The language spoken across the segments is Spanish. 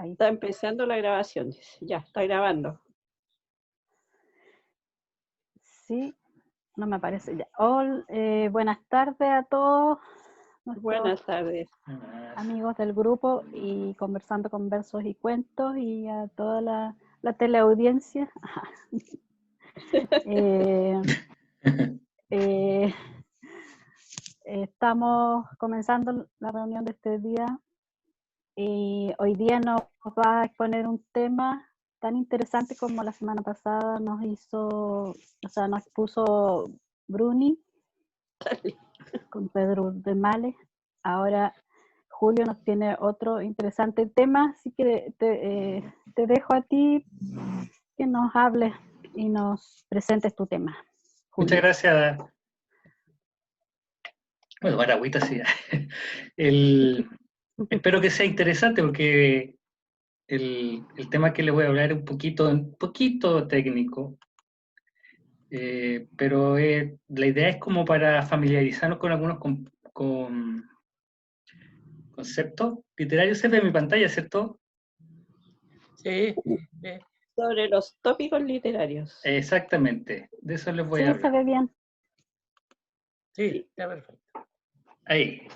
Ahí. Está empezando la grabación, dice. Ya, está grabando. Sí, no me aparece ya. Buenas tardes a todos nuestros Buenas tardes. amigos del grupo y Conversando con Versos y Cuentos y a toda la teleaudiencia. Estamos comenzando la reunión de este día y hoy día nos va a exponer un tema tan interesante como la semana pasada nos puso Bruni con Pedro de Males. Ahora Julio nos tiene otro interesante tema, así que te dejo a ti que nos hables y nos presentes tu tema. Julio. Muchas gracias. Bueno, Maragüita sí. Espero que sea interesante porque el tema que les voy a hablar es un poquito técnico, pero la idea es como para familiarizarnos con algunos con conceptos literarios. Se ve en mi pantalla, ¿cierto? Sí. Sobre los tópicos literarios. Exactamente, de eso les voy a hablar. Sí, se ve bien. Sí, está perfecto. Ahí.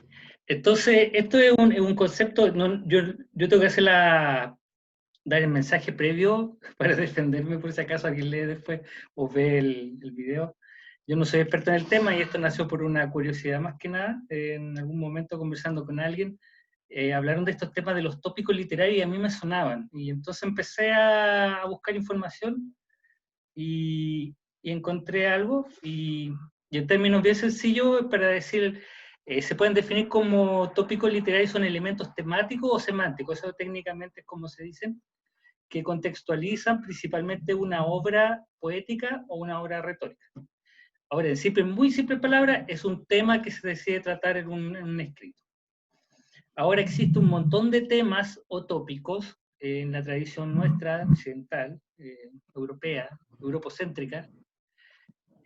Entonces, esto es un concepto, yo tengo que dar el mensaje previo para defenderme por si acaso alguien lee después o ve el video. Yo no soy experto en el tema y esto nació por una curiosidad más que nada. En algún momento conversando con alguien, hablaron de estos temas de los tópicos literarios y a mí me sonaban. Y entonces empecé a buscar información y encontré algo y en términos bien sencillos para decir, se pueden definir como tópicos literarios, son elementos temáticos o semánticos, eso técnicamente es como se dicen, que contextualizan principalmente una obra poética o una obra retórica. Ahora, en muy simple palabras, es un tema que se decide tratar en un escrito. Ahora existe un montón de temas o tópicos en la tradición nuestra, occidental, europea, europocéntrica,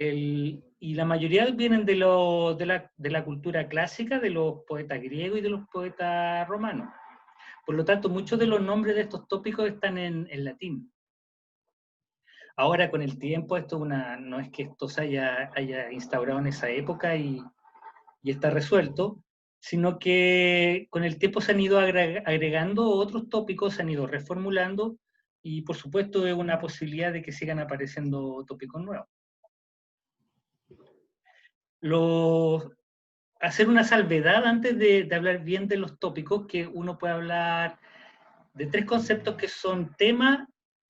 y la mayoría vienen de la cultura clásica, de los poetas griegos y de los poetas romanos. Por lo tanto, muchos de los nombres de estos tópicos están en latín. Ahora, con el tiempo, no es que esto se haya instaurado en esa época y está resuelto, sino que con el tiempo se han ido agregando otros tópicos, se han ido reformulando, y por supuesto es una posibilidad de que sigan apareciendo tópicos nuevos. Hacer una salvedad antes de hablar bien de los tópicos, que uno puede hablar de tres conceptos que son tema,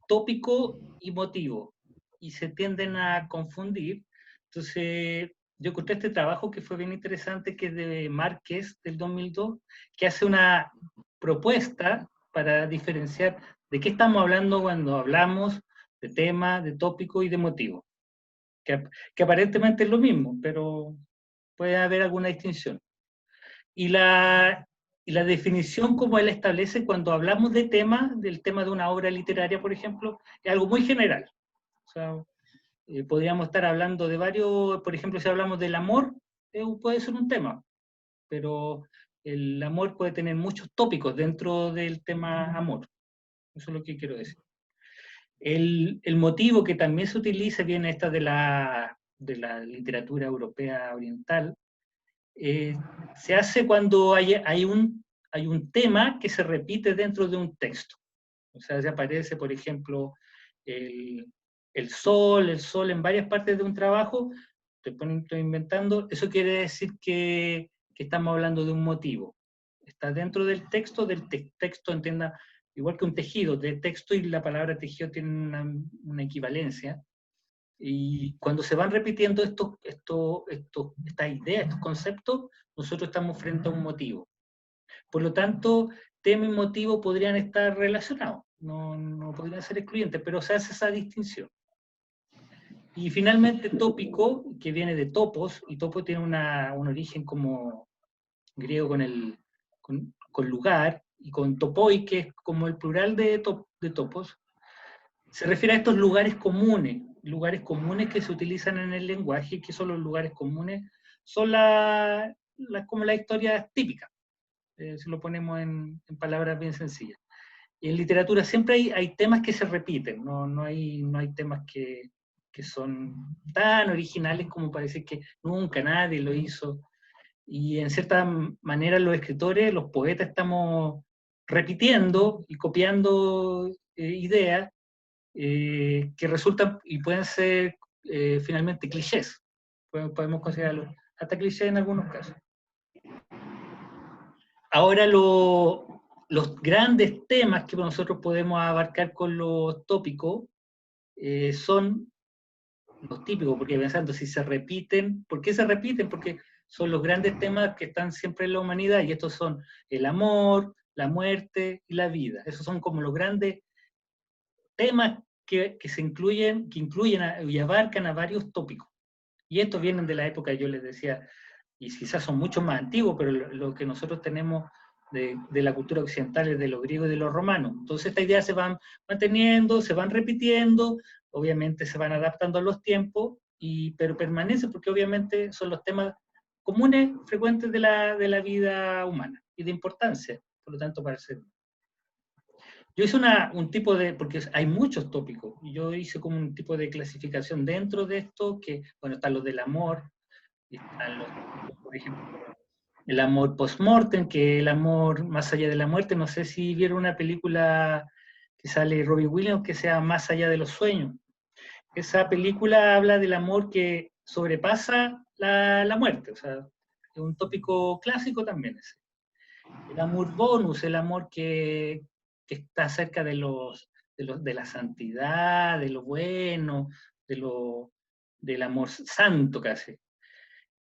tópico y motivo, y se tienden a confundir. Entonces, yo encontré este trabajo que fue bien interesante, que es de Márquez, del 2002, que hace una propuesta para diferenciar de qué estamos hablando cuando hablamos de tema, de tópico y de motivo. Que aparentemente es lo mismo, pero puede haber alguna distinción. Y la definición como él establece cuando hablamos del tema de una obra literaria, por ejemplo, es algo muy general. O sea, podríamos estar hablando de varios, por ejemplo, si hablamos del amor, puede ser un tema, pero el amor puede tener muchos tópicos dentro del tema amor. Eso es lo que quiero decir. El motivo que también se utiliza, viene esta de la literatura europea oriental, se hace cuando hay un tema que se repite dentro de un texto. O sea, se aparece, por ejemplo, el sol en varias partes de un trabajo, estoy inventando, eso quiere decir que estamos hablando de un motivo. Está dentro del texto entienda, igual que un tejido, de texto y la palabra tejido tienen una equivalencia. Y cuando se van repitiendo estas ideas, estos conceptos, nosotros estamos frente a un motivo. Por lo tanto, tema y motivo podrían estar relacionados, no podrían ser excluyentes, pero se hace esa distinción. Y finalmente, tópico, que viene de topos, y topo tiene un origen como griego con lugar, y con topoi, que es como el plural de topos, se refiere a estos lugares comunes que se utilizan en el lenguaje, que son los lugares comunes, son como la historia típica, si lo ponemos en palabras bien sencillas. En literatura siempre hay temas que se repiten, no hay temas que son tan originales como parece que nunca nadie lo hizo. Y en cierta manera los escritores, los poetas, estamos repitiendo y copiando ideas que resultan y pueden ser finalmente clichés. Podemos considerarlo hasta clichés en algunos casos. Ahora los grandes temas que nosotros podemos abarcar con los tópicos son los típicos, porque pensando si se repiten, ¿por qué se repiten? Porque son los grandes temas que están siempre en la humanidad, y estos son el amor, la muerte y la vida. Esos son como los grandes temas que incluyen y abarcan a varios tópicos. Y estos vienen de la época, yo les decía, y quizás son mucho más antiguos, pero lo que nosotros tenemos de la cultura occidental es de los griegos y de los romanos. Entonces estas ideas se van manteniendo, se van repitiendo, obviamente se van adaptando a los tiempos, pero permanecen porque obviamente son los temas comunes, frecuentes de la vida humana y de importancia, por lo tanto para ser. Yo hice un tipo de, porque hay muchos tópicos, y yo hice como un tipo de clasificación dentro de esto, que, bueno, están los del amor, y están los, por ejemplo, el amor post-mortem, que el amor más allá de la muerte. No sé si vieron una película que sale Robbie Williams, que sea Más allá de los sueños. Esa película habla del amor que sobrepasa la muerte, o sea, es un tópico clásico también ese. El amor bonus, el amor que está cerca de la santidad, de lo bueno, del amor santo casi.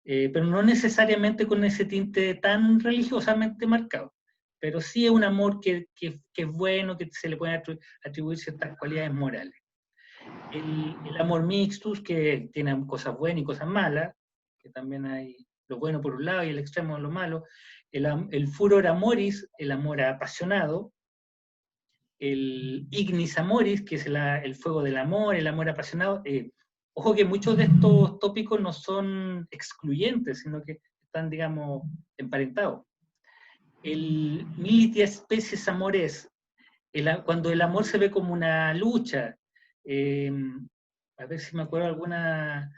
Pero no necesariamente con ese tinte tan religiosamente marcado, pero sí es un amor que es bueno, que se le pueden atribuir ciertas cualidades morales. El amor mixtus, que tiene cosas buenas y cosas malas, que también hay lo bueno por un lado y el extremo de lo malo. El furor amoris, el amor apasionado. El ignis amoris, que es el fuego del amor, el amor apasionado. Ojo que muchos de estos tópicos no son excluyentes, sino que están, digamos, emparentados. El militia species amores, cuando el amor se ve como una lucha. A ver si me acuerdo alguna.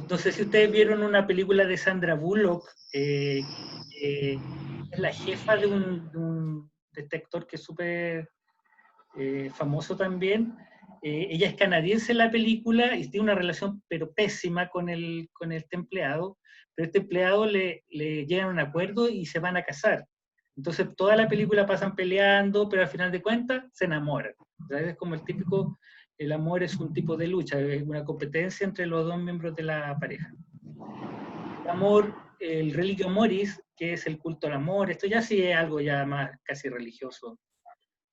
No sé si ustedes vieron una película de Sandra Bullock, es la jefa de un detector que es súper famoso también. Ella es canadiense en la película y tiene una relación pero pésima con este empleado, pero este empleado le llegan a un acuerdo y se van a casar. Entonces toda la película pasan peleando, pero al final de cuentas se enamoran. O sea, es como el típico, el amor es un tipo de lucha, es una competencia entre los dos miembros de la pareja. El amor, el religio moris, que es el culto al amor, esto ya sí es algo ya más casi religioso.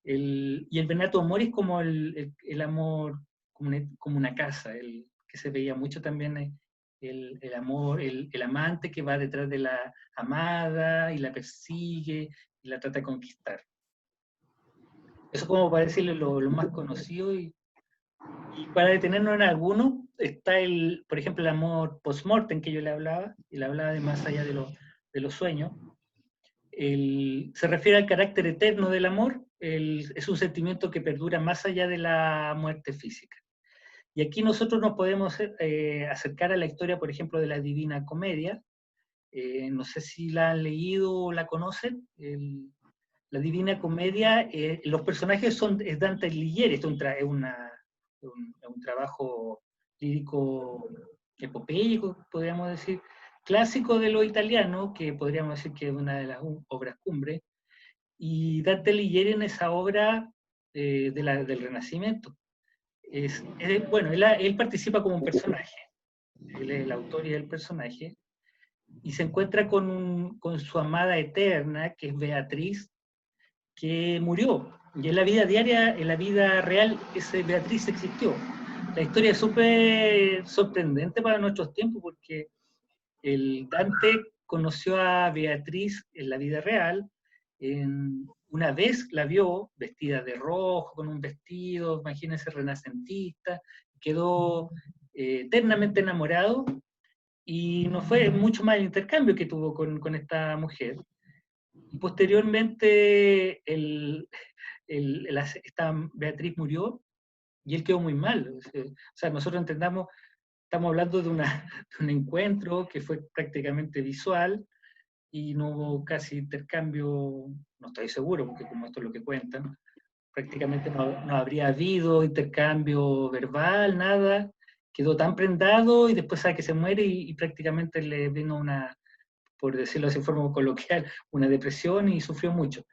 Y el venato moris como el amor, como una casa, que se veía mucho también, el amor, el amante que va detrás de la amada y la persigue y la trata de conquistar. Eso como para decirle lo más conocido. Y para detenernos en algunos, está por ejemplo, el amor post-mortem que yo le hablaba, y le hablaba de más allá de los sueños. Se refiere al carácter eterno del amor, es un sentimiento que perdura más allá de la muerte física. Y aquí nosotros nos podemos acercar a la historia, por ejemplo, de la Divina Comedia. No sé si la han leído o la conocen. La Divina Comedia, los personajes es Dante Alighieri, es un trabajo lírico epopeico, podríamos decir, clásico de lo italiano, que podríamos decir que es una de las obras cumbre, y Dante Alighieri en esa obra del Renacimiento. Bueno, él participa como un personaje, él es el autor y el personaje, y se encuentra con su amada eterna, que es Beatriz, que murió. Y en la vida diaria, en la vida real, Beatriz existió. La historia es súper sorprendente para nuestros tiempos, porque el Dante conoció a Beatriz en la vida real, una vez la vio vestida de rojo, con un vestido, imagínense, renacentista, quedó eternamente enamorado, y no fue mucho más el intercambio que tuvo con esta mujer. Y posteriormente esta Beatriz murió y él quedó muy mal. O sea, nosotros estamos hablando de un encuentro que fue prácticamente visual y no hubo casi intercambio, no estoy seguro, porque como esto es lo que cuentan, prácticamente no habría habido intercambio verbal, nada, quedó tan prendado y después sabe que se muere y prácticamente le vino una, por decirlo así de forma coloquial, una depresión y sufrió mucho.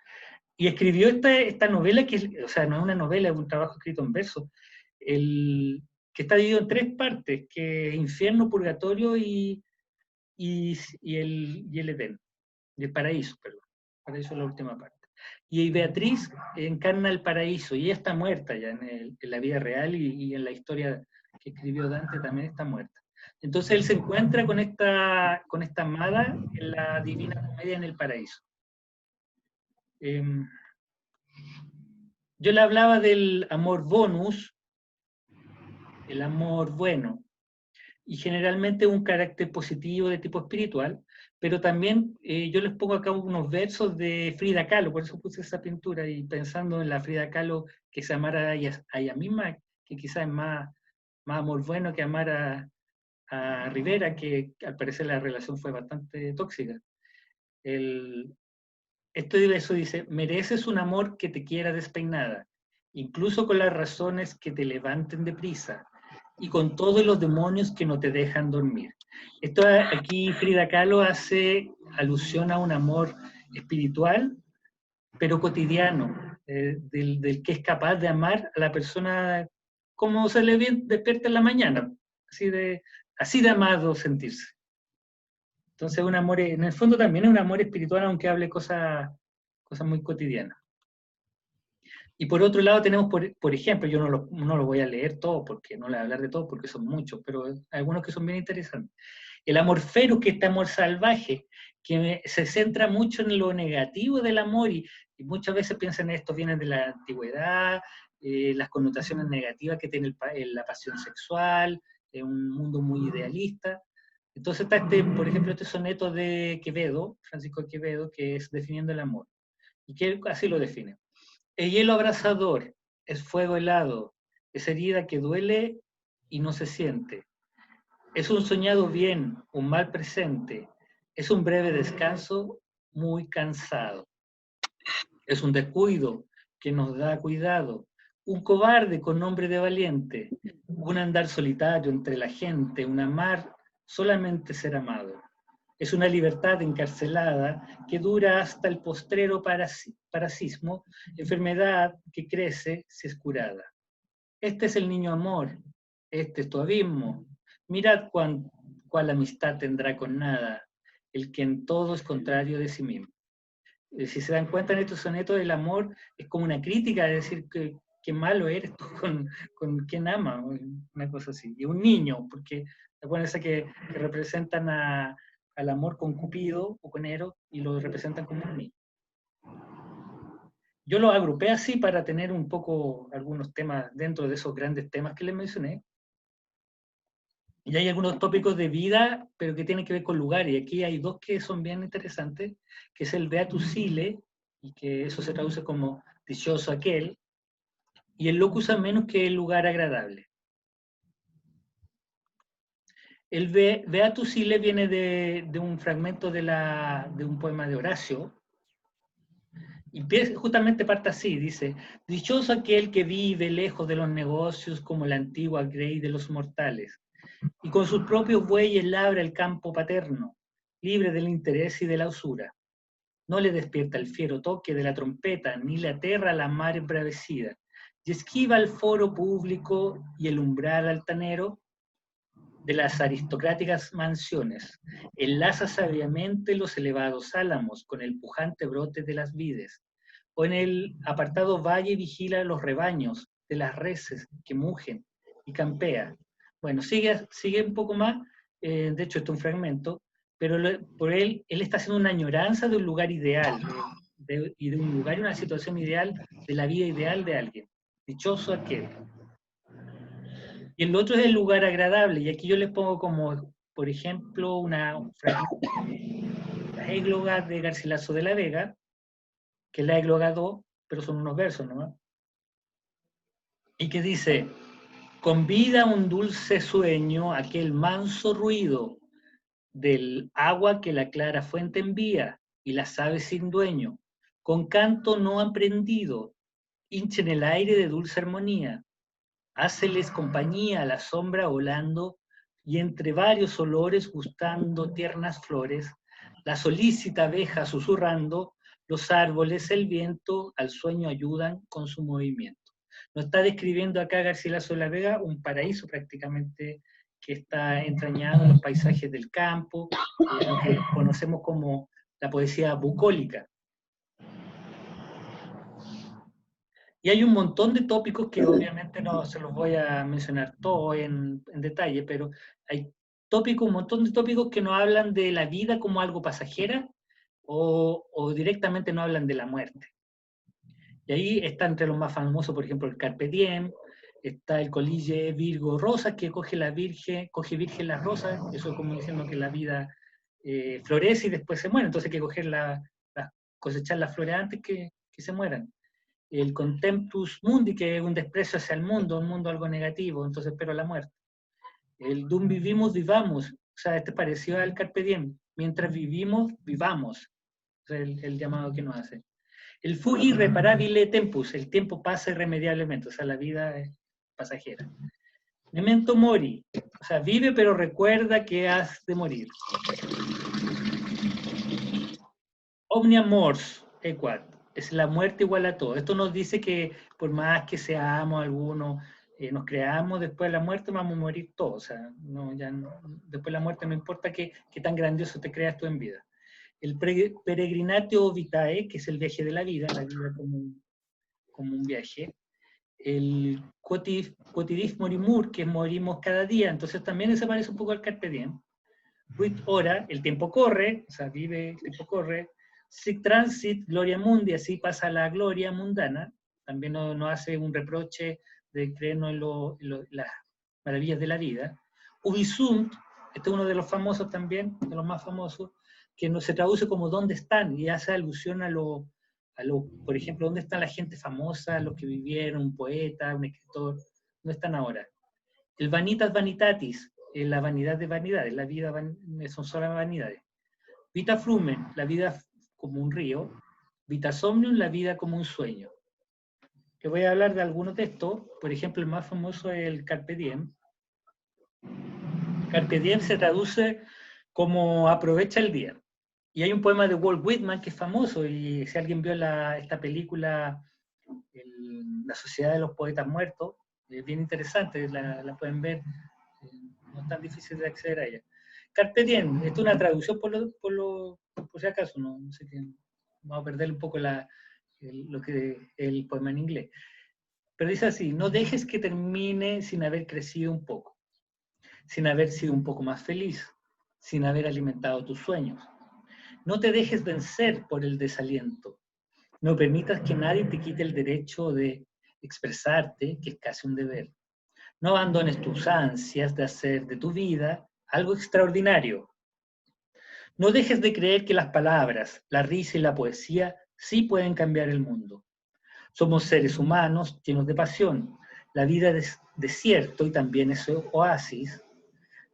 Y escribió esta novela, o sea, no es una novela, es un trabajo escrito en verso, que está dividido en 3 partes, que es Infierno, Purgatorio y el Edén, y el Paraíso, perdón. Paraíso es la última parte. Y Beatriz encarna el paraíso, y ella está muerta ya en la vida real y en la historia que escribió Dante también está muerta. Entonces él se encuentra con esta amada en la Divina Comedia en el paraíso. Yo le hablaba del amor bonus, el amor bueno, y generalmente un carácter positivo de tipo espiritual, pero también yo les pongo acá unos versos de Frida Kahlo, por eso puse esa pintura, y pensando en la Frida Kahlo que se amara a ella misma, que quizás es más amor bueno que amar a Rivera, que al parecer la relación fue bastante tóxica. Este verso dice: mereces un amor que te quiera despeinada, incluso con las razones que te levanten deprisa, y con todos los demonios que no te dejan dormir. Esto aquí Frida Kahlo hace alusión a un amor espiritual, pero cotidiano, del que es capaz de amar a la persona como se le despierta en la mañana, así de amado sentirse. Entonces un amor, en el fondo también es un amor espiritual, aunque hable cosas muy cotidianas. Y por otro lado tenemos, por ejemplo, yo no lo voy a leer todo, porque no le voy a hablar de todo, porque son muchos, pero algunos que son bien interesantes. El amor feroz, que es este amor salvaje, que se centra mucho en lo negativo del amor, y muchas veces piensan esto viene de la antigüedad, las connotaciones negativas que tiene la pasión sexual, un mundo muy idealista. Entonces está por ejemplo, este soneto de Quevedo, Francisco Quevedo, que es Definiendo el amor, y que así lo define. El hielo abrasador, es fuego helado, es herida que duele y no se siente. Es un soñado bien, un mal presente, es un breve descanso muy cansado. Es un descuido que nos da cuidado, un cobarde con nombre de valiente, un andar solitario entre la gente, un amar solamente ser amado. Es una libertad encarcelada que dura hasta el postrero parasismo, enfermedad que crece si es curada. Este es el niño amor, este es tu abismo. Mirad cuál amistad tendrá con nada, el que en todo es contrario de sí mismo. Si se dan cuenta en estos sonetos, el amor es como una crítica, es decir, qué malo eres tú con quien ama, una cosa así. Y un niño, porque acuérdense que representan al amor con Cupido o con Eros y lo representan como un niño. Yo lo agrupé así para tener un poco algunos temas dentro de esos grandes temas que les mencioné. Y hay algunos tópicos de vida, pero que tienen que ver con lugar. Y aquí hay 2 que son bien interesantes, que es el Beatus Sile, y que eso se traduce como dichoso aquel, y el locus amenus, que es el lugar agradable. El Beatus Sile viene de un fragmento de un poema de Horacio, y justamente parte así, dice: dichoso aquel que vive lejos de los negocios como la antigua grey de los mortales, y con sus propios bueyes labra el campo paterno, libre del interés y de la usura. No le despierta el fiero toque de la trompeta, ni le aterra la mar embravecida, y esquiva el foro público y el umbral altanero de las aristocráticas mansiones. Enlaza sabiamente los elevados álamos con el pujante brote de las vides, o en el apartado valle vigila los rebaños de las reses que mugen y campea. Bueno, sigue un poco más, de hecho esto es un fragmento, pero por él está haciendo una añoranza de un lugar ideal, y de un lugar y una situación ideal, de la vida ideal de alguien. Dichoso aquel. Y el otro es el lugar agradable, y aquí yo les pongo como, por ejemplo, un fragmento de la égloga de Garcilaso de la Vega, que es la égloga 2, pero son unos versos, ¿no? Y que dice: convida un dulce sueño aquel manso ruido del agua que la clara fuente envía, y las aves sin dueño, con canto no aprendido, hinchen el aire de dulce armonía. Háceles compañía a la sombra volando, y entre varios olores gustando tiernas flores, la solícita abeja susurrando, los árboles, el viento, al sueño ayudan con su movimiento. Nos está describiendo acá Garcilaso de la Vega un paraíso prácticamente que está entrañado en los paisajes del campo, lo que conocemos como la poesía bucólica. Y hay un montón de tópicos que obviamente no se los voy a mencionar todos en detalle, pero hay tópicos, un montón de tópicos que no hablan de la vida como algo pasajera o directamente no hablan de la muerte. Y ahí está entre los más famosos, por ejemplo, el Carpe Diem, está el Colille Virgo Rosas, que coge virgen las rosas, eso es como diciendo que la vida florece y después se muere, entonces hay que cosechar las flores antes que se mueran. El Contemptus Mundi, que es un desprecio hacia el mundo, un mundo algo negativo, entonces espero la muerte. El Dum Vivimus Vivamos, o sea, este parecido al Carpe Diem, mientras vivimos, vivamos, o sea, el llamado que nos hace. El Fugi Reparabile Tempus, el tiempo pasa irremediablemente, o sea, la vida es pasajera. Memento Mori, o sea, vive pero recuerda que has de morir. Omnia Mors Equat, es la muerte igual a todo. Esto nos dice que por más que seamos algunos, nos creamos, después de la muerte vamos a morir todos. O sea, después de la muerte no importa qué tan grandioso te creas tú en vida. El Peregrinatio Vitae, que es el viaje de la vida como un viaje. El Quotidis Morimur, que morimos cada día, entonces también se parece un poco al Carpe Diem. Quid ora, el tiempo corre, o sea, vive, el tiempo corre. Sic transit gloria mundi, así pasa la gloria mundana, también nos hace un reproche de creernos en las maravillas de la vida. Ubi sunt, este es uno de los famosos también, de los más famosos, que no se traduce como ¿dónde están? Y hace alusión por ejemplo, ¿dónde está la gente famosa, los que vivieron, un poeta, un escritor? ¿Dónde están ahora? El vanitas vanitatis, la vanidad de vanidades, la vida son solo vanidades. Vita flumen, la vida como un río. Vita somnium, la vida como un sueño. Que voy a hablar de algunos de estos. Por ejemplo, el más famoso es el Carpe Diem. Carpe Diem se traduce como aprovecha el día. Y hay un poema de Walt Whitman que es famoso, y si alguien vio esta película, La Sociedad de los Poetas Muertos, es bien interesante, la pueden ver, no es tan difícil de acceder a ella. Carpe Diem, esto es una traducción por si acaso, no sé qué, vamos a perder un poco el poema en inglés. Pero dice así: no dejes que termine sin haber crecido un poco, sin haber sido un poco más feliz, sin haber alimentado tus sueños. No te dejes vencer por el desaliento. No permitas que nadie te quite el derecho de expresarte, que es casi un deber. No abandones tus ansias de hacer de tu vida algo extraordinario. No dejes de creer que las palabras, la risa y la poesía sí pueden cambiar el mundo. Somos seres humanos llenos de pasión. La vida es desierto y también es oasis.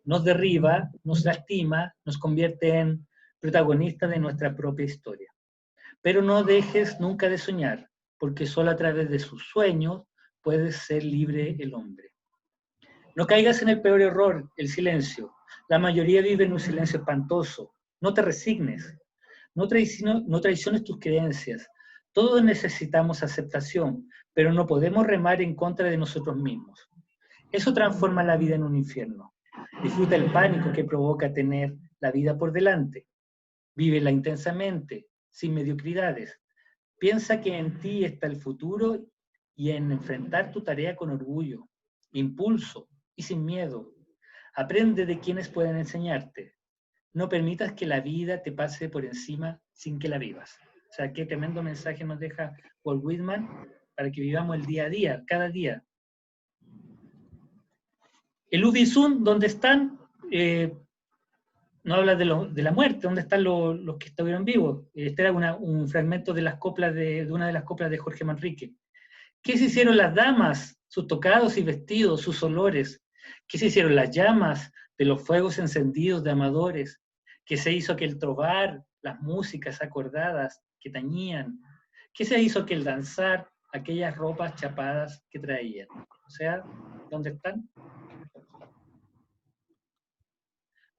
Nos derriba, nos lastima, nos convierte en protagonistas de nuestra propia historia. Pero no dejes nunca de soñar, porque solo a través de sus sueños puede ser libre el hombre. No caigas en el peor error, el silencio. La mayoría vive en un silencio espantoso. No te resignes. No traiciones tus creencias. Todos necesitamos aceptación, pero no podemos remar en contra de nosotros mismos. Eso transforma la vida en un infierno. Disfruta el pánico que provoca tener la vida por delante. Vívela intensamente, sin mediocridades. Piensa que en ti está el futuro y en enfrentar tu tarea con orgullo, impulso y sin miedo. Aprende de quienes pueden enseñarte. No permitas que la vida te pase por encima sin que la vivas. O sea, qué tremendo mensaje nos deja Walt Whitman para que vivamos el día a día, cada día. El Ubi Sunt, ¿dónde están? no habla de la muerte, ¿dónde están los que estuvieron vivos? Este era un fragmento de las coplas de una de las coplas de Jorge Manrique. ¿Qué se hicieron las damas? Sus tocados y vestidos, sus olores. ¿Qué se hicieron las llamas de los fuegos encendidos de amadores? ¿Qué se hizo aquel trobar, las músicas acordadas que tañían? ¿Qué se hizo aquel danzar, aquellas ropas chapadas que traían? O sea, ¿dónde están?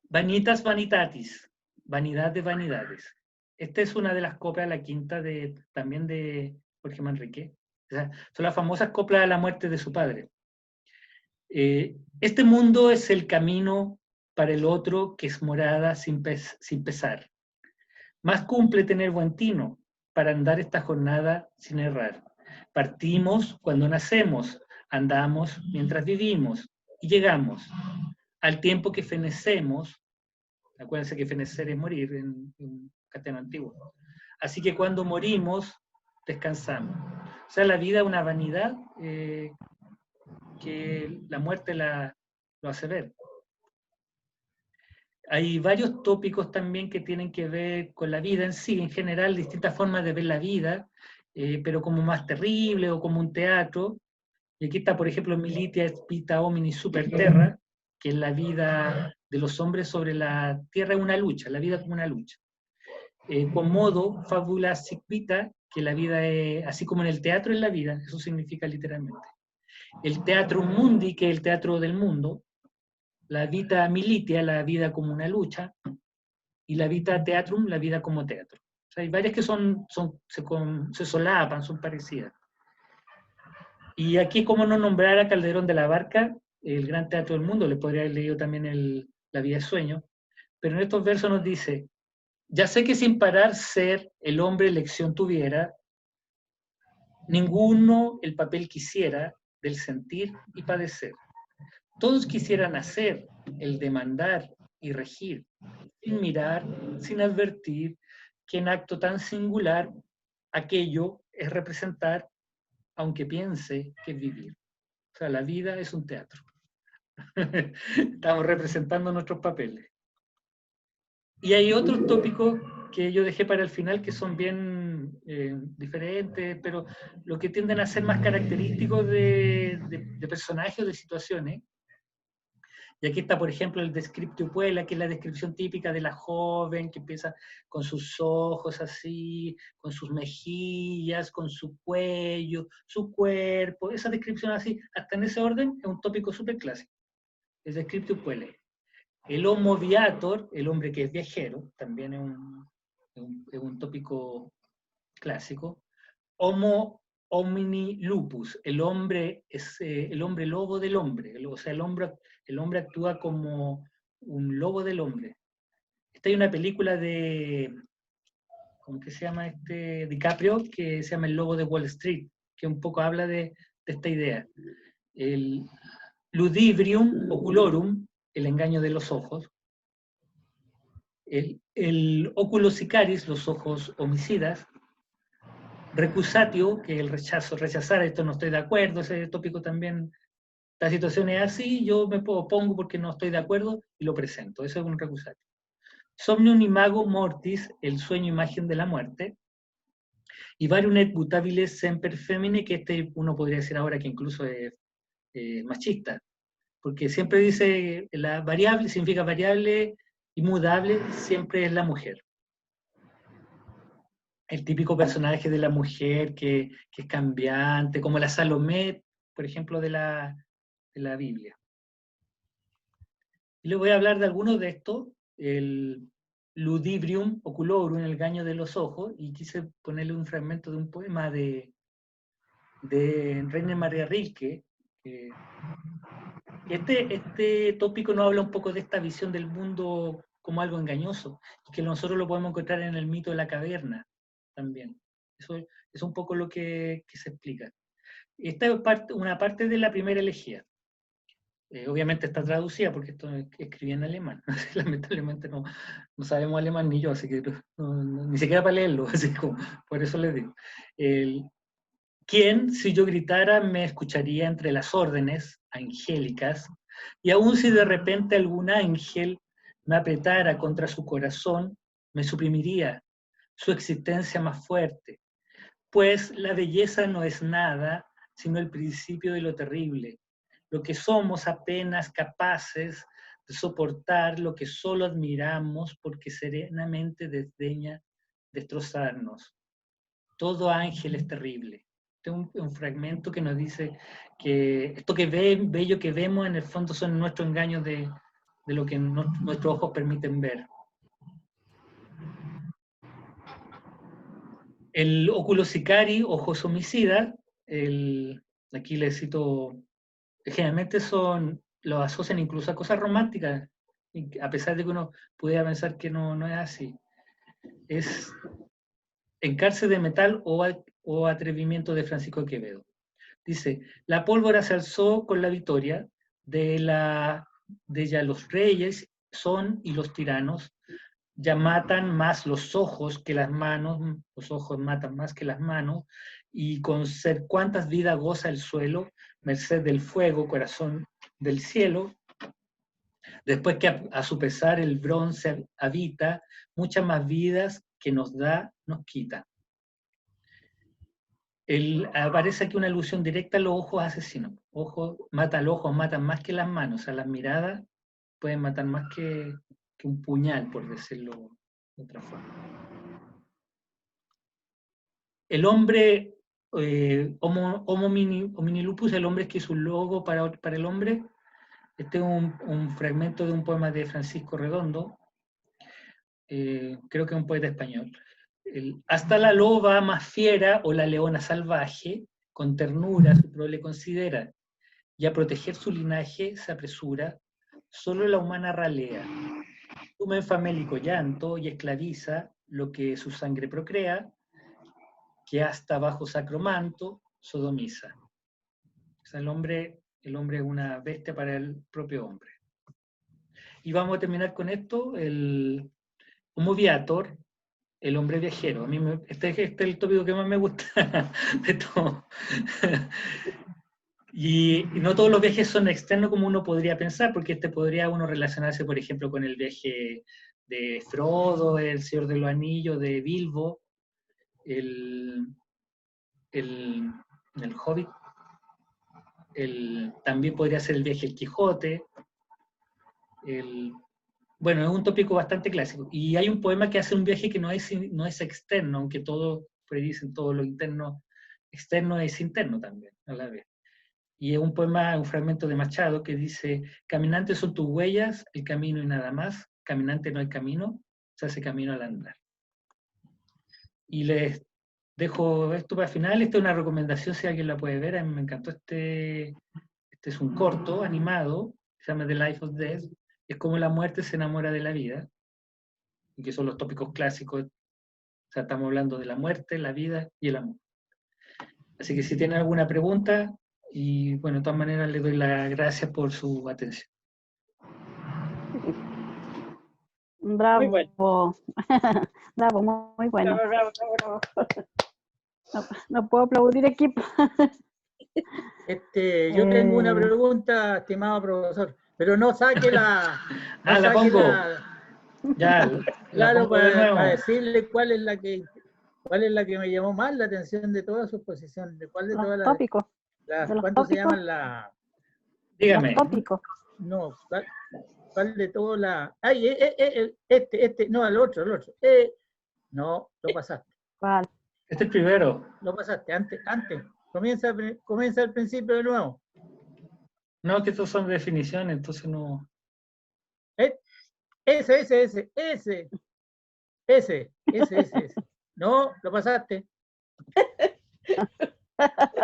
Vanitas vanitatis, vanidad de vanidades. Esta es una de las coplas, la quinta también de Jorge Manrique. O sea, son las famosas coplas de la muerte de su padre. Este mundo es el camino para el otro que es morada sin pesar. Más cumple tener buen tino para andar esta jornada sin errar. Partimos cuando nacemos, andamos mientras vivimos y llegamos al tiempo que fenecemos. Acuérdense que fenecer es morir en castellano antiguo. Así que cuando morimos, descansamos. O sea, la vida es una vanidad que la muerte lo hace ver. Hay varios tópicos también que tienen que ver con la vida en sí, en general, distintas formas de ver la vida, pero como más terrible o como un teatro. Y aquí está, por ejemplo, Militia Vita Homini Super Terra, que es la vida de los hombres sobre la tierra, es una lucha, la vida como una lucha. Comodo Fabula Sic Vita, que la vida es, así como en el teatro es la vida, eso significa literalmente. El Teatrum Mundi, que es el teatro del mundo, la Vita Militia, la vida como una lucha, y la Vita Theatrum, la vida como teatro. O sea, hay varias que se solapan, son parecidas. Y aquí, como no nombrar a Calderón de la Barca, el gran teatro del mundo, le podría haber leído también La vida de sueño, pero en estos versos nos dice: ya sé que sin parar ser el hombre elección tuviera, ninguno el papel quisiera del sentir y padecer. Todos quisieran hacer el demandar y regir, sin mirar, sin advertir que en acto tan singular aquello es representar, aunque piense que es vivir. O sea, la vida es un teatro. Estamos representando nuestros papeles. Y hay otros tópicos que yo dejé para el final que son bien diferentes, pero lo que tienden a ser más característicos de personajes o de situaciones. Y aquí está, por ejemplo, el Descriptio Puella, que es la descripción típica de la joven, que empieza con sus ojos así, con sus mejillas, con su cuello, su cuerpo. Esa descripción así, hasta en ese orden, es un tópico súper clásico. El Descriptio Puella. El Homo Viator, el hombre que es viajero, también es un tópico clásico. Homo homini lupus, el hombre es el hombre lobo del hombre, o sea, el hombre actúa como un lobo del hombre. Esta hay una película ¿cómo que se llama DiCaprio? Que se llama El Lobo de Wall Street, que un poco habla de esta idea. El ludibrium oculorum, el engaño de los ojos. El oculus sicaris, los ojos homicidas. Recusatio, que el rechazo, rechazar, esto no estoy de acuerdo, ese tópico también, la situación es así, yo me opongo porque no estoy de acuerdo y lo presento, eso es un recusatio. Somnium imago mortis, el sueño imagen de la muerte, y varium et mutabiles semper femine, que uno podría decir ahora que incluso es machista, porque siempre dice, la variable significa variable, inmutable, siempre es la mujer. El típico personaje de la mujer que es cambiante, como la Salomé, por ejemplo, de la Biblia. Y les voy a hablar de algunos de estos, el ludibrium oculorum, el engaño de los ojos, y quise ponerle un fragmento de un poema de Rainer Maria Rilke. Este tópico nos habla un poco de esta visión del mundo como algo engañoso, y que nosotros lo podemos encontrar en el mito de la caverna también. Eso es un poco lo que se explica. Esta es una parte de la primera elegía. Obviamente está traducida porque esto escribí en alemán. Lamentablemente no sabemos alemán ni yo, así que ni siquiera para leerlo, así como, por eso les digo. ¿Quién, si yo gritara, me escucharía entre las órdenes angélicas? Y aun si de repente algún ángel me apretara contra su corazón, me suprimiría su existencia más fuerte, pues la belleza no es nada, sino el principio de lo terrible, lo que somos apenas capaces de soportar, lo que solo admiramos porque serenamente desdeña destrozarnos. Todo ángel es terrible. Este es un fragmento que nos dice que esto que bello que vemos en el fondo son nuestros engaños de lo que nuestros ojos permiten ver. El oculo sicari, ojos homicida, aquí les cito, generalmente lo asocian incluso a cosas románticas, a pesar de que uno pudiera pensar que no es así. Es En cárcel de metal o atrevimiento de Francisco de Quevedo. Dice, la pólvora se alzó con la victoria de ya los reyes son y los tiranos ya matan más los ojos que las manos, los ojos matan más que las manos, y con ser cuántas vidas goza el suelo, merced del fuego, corazón del cielo, después que a su pesar el bronce habita, muchas más vidas que nos da, nos quita. Aparece aquí una alusión directa a los ojos asesinos. Mata al ojo, matan más que las manos, o sea, las miradas pueden matar más que un puñal, por decirlo de otra forma. El hombre, Homo homini lupus, el hombre que es un logo para el hombre. Este es un fragmento de un poema de Francisco Redondo, creo que es un poeta español. Hasta la loba más fiera o la leona salvaje, con ternura su prole considera, y a proteger su linaje se apresura, solo la humana ralea. Suma en famélico llanto y esclaviza lo que su sangre procrea, que hasta bajo sacro manto sodomiza. O sea, el hombre es una bestia para el propio hombre. Y vamos a terminar con esto, el Homo viator, el hombre viajero. A mí este es el tópico que más me gusta de todo. Y no todos los viajes son externos como uno podría pensar, porque podría uno relacionarse, por ejemplo, con el viaje de Frodo, el Señor de los Anillos, de Bilbo, el Hobbit, también podría ser el viaje del Quijote. Bueno, es un tópico bastante clásico. Y hay un poema que hace un viaje que no es externo, aunque todos predicen todo lo interno, externo es interno también, a la vez. Y es un poema, un fragmento de Machado que dice, caminantes son tus huellas, el camino y nada más, caminante no hay camino, se hace camino al andar. Y les dejo esto para el final. Esta es una recomendación si alguien la puede ver. A mí me encantó este es un corto animado, se llama The Life of Death. Es como la muerte se enamora de la vida, y que son los tópicos clásicos. O sea, estamos hablando de la muerte, la vida y el amor. Así que si tienen alguna pregunta, y bueno, de todas maneras les doy las gracias por su atención. Bravo. Muy bueno. Bravo, muy bueno. Bravo, bravo, bravo, bravo. No puedo aplaudir equipo. Yo tengo una pregunta, estimado profesor, pero no saque la... no la saque pongo. Ya, claro, pongo de nuevo. para decirle cuál es la que me llamó más la atención de toda su exposición, de cuál de todas las Tópicos. ¿cuánto se llaman la? Dígame. Los tópicos. No, ¿cuál de todas las? Ay, no, el otro. No, lo pasaste. ¿Cuál? Este es el primero. Lo pasaste, antes. Comienza al principio de nuevo. No, que estos son definiciones, entonces no. Ese. No, lo pasaste.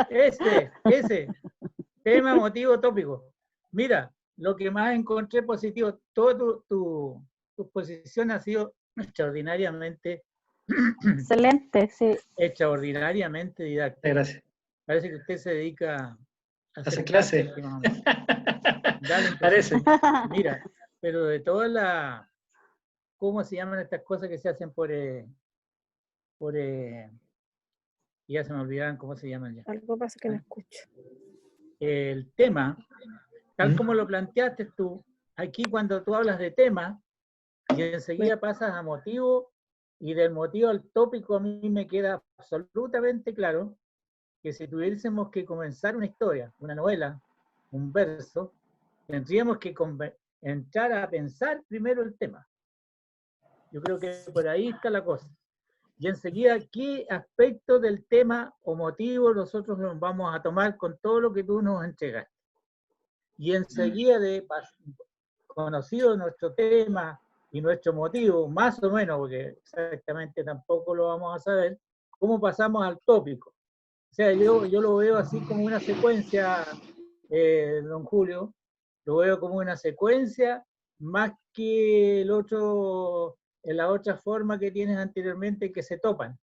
Ese. Tema, motivo, tópico. Mira, lo que más encontré positivo, toda tu exposición ha sido extraordinariamente Excelente, sí. extraordinariamente didáctica. Gracias. Parece que usted se dedica a hacer clase. Parece. Mira, pero de todas las, ¿cómo se llaman estas cosas que se hacen ya se me olvidaron cómo se llaman ya? Algo pasa que no escucho. El tema, tal como lo planteaste tú, aquí cuando tú hablas de tema, y enseguida pasas a motivo, y del motivo al tópico a mí me queda absolutamente claro que si tuviésemos que comenzar una historia, una novela, un verso, tendríamos que entrar a pensar primero el tema. Yo creo que por ahí está la cosa. Y enseguida, ¿qué aspecto del tema o motivo nosotros nos vamos a tomar con todo lo que tú nos entregaste? Y enseguida de conocido nuestro tema y nuestro motivo, más o menos, porque exactamente tampoco lo vamos a saber, ¿cómo pasamos al tópico? O sea, yo lo veo así como una secuencia, don Julio, lo veo como una secuencia más que la otra forma que tienes anteriormente que se topan.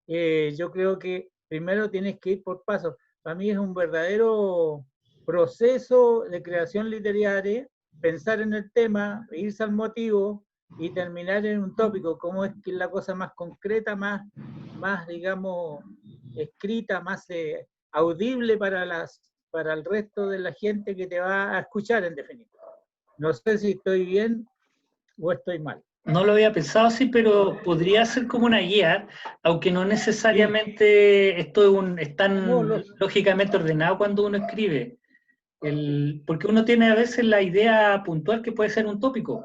Yo creo que primero tienes que ir por pasos. Para mí es un verdadero proceso de creación literaria, pensar en el tema, irse al motivo y terminar en un tópico, como es que es la cosa más concreta, más digamos, escrita, más audible para el resto de la gente que te va a escuchar, en definitiva. No sé si estoy bien o estoy mal. No lo había pensado así, pero podría ser como una guía, aunque no necesariamente esto es tan lógicamente ordenado cuando uno escribe. Porque uno tiene a veces la idea puntual que puede ser un tópico.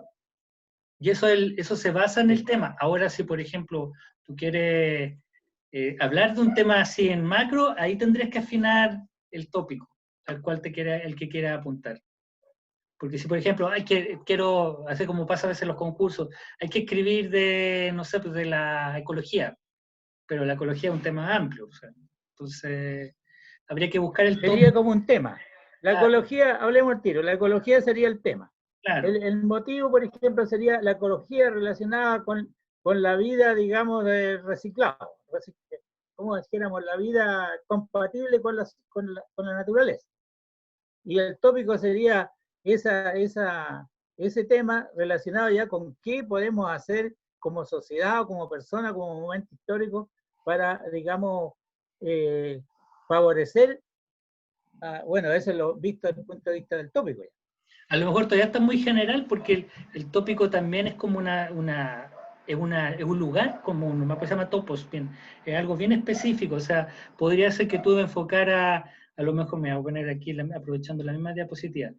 Y eso se basa en el tema. Ahora, si por ejemplo tú quieres hablar de un tema así en macro, ahí tendrías que afinar el tópico al cual el que quiera apuntar. Porque si, por ejemplo, quiero hacer como pasa a veces en los concursos, hay que escribir no sé, pues de la ecología, pero la ecología es un tema amplio. O sea, entonces, habría que buscar el tópico. Sería como un tema. La ecología, hablemos al tiro, la ecología sería el tema. Claro. El motivo, por ejemplo, sería la ecología relacionada con la vida, digamos, de reciclado. Como dijéramos, la vida compatible con la naturaleza. Y el tópico sería ese tema relacionado ya con qué podemos hacer como sociedad o como persona, como momento histórico, para, digamos, favorecer, bueno, eso es lo visto desde el punto de vista del tópico. Ya. A lo mejor todavía está muy general porque el tópico también es como es un lugar común, un mapa se llama topos, bien, es algo bien específico, o sea, podría ser que tú enfocara, a lo mejor me voy a poner aquí aprovechando la misma diapositiva,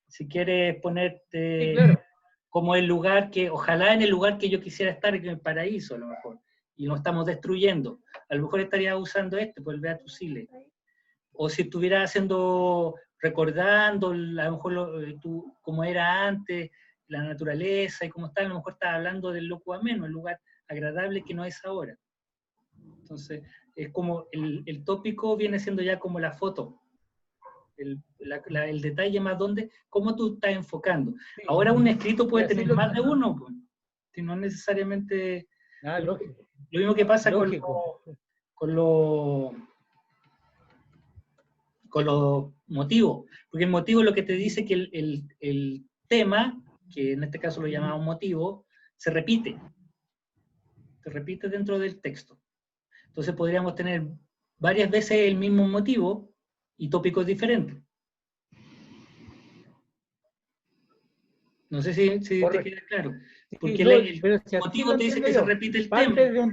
si quieres ponerte sí, claro, como el lugar que, ojalá en el lugar que yo quisiera estar, que es el paraíso a lo mejor, y lo estamos destruyendo, a lo mejor estaría usando pues ve a tu Chile, o si estuviera recordando a lo mejor cómo era antes, la naturaleza y cómo está, a lo mejor estaba hablando del loco ameno, el lugar agradable que no es ahora. Entonces, es como el tópico viene siendo ya como la foto, el detalle más donde, cómo tú estás enfocando. Sí. Ahora un escrito puede tener más de uno, pues, si no necesariamente... lógico. Lo mismo que pasa con los motivos, porque el motivo es lo que te dice que el tema, que en este caso lo llamamos motivo, se repite dentro del texto. Entonces podríamos tener varias veces el mismo motivo y tópicos diferentes. No sé si te queda claro. Porque el motivo te dice que se repite el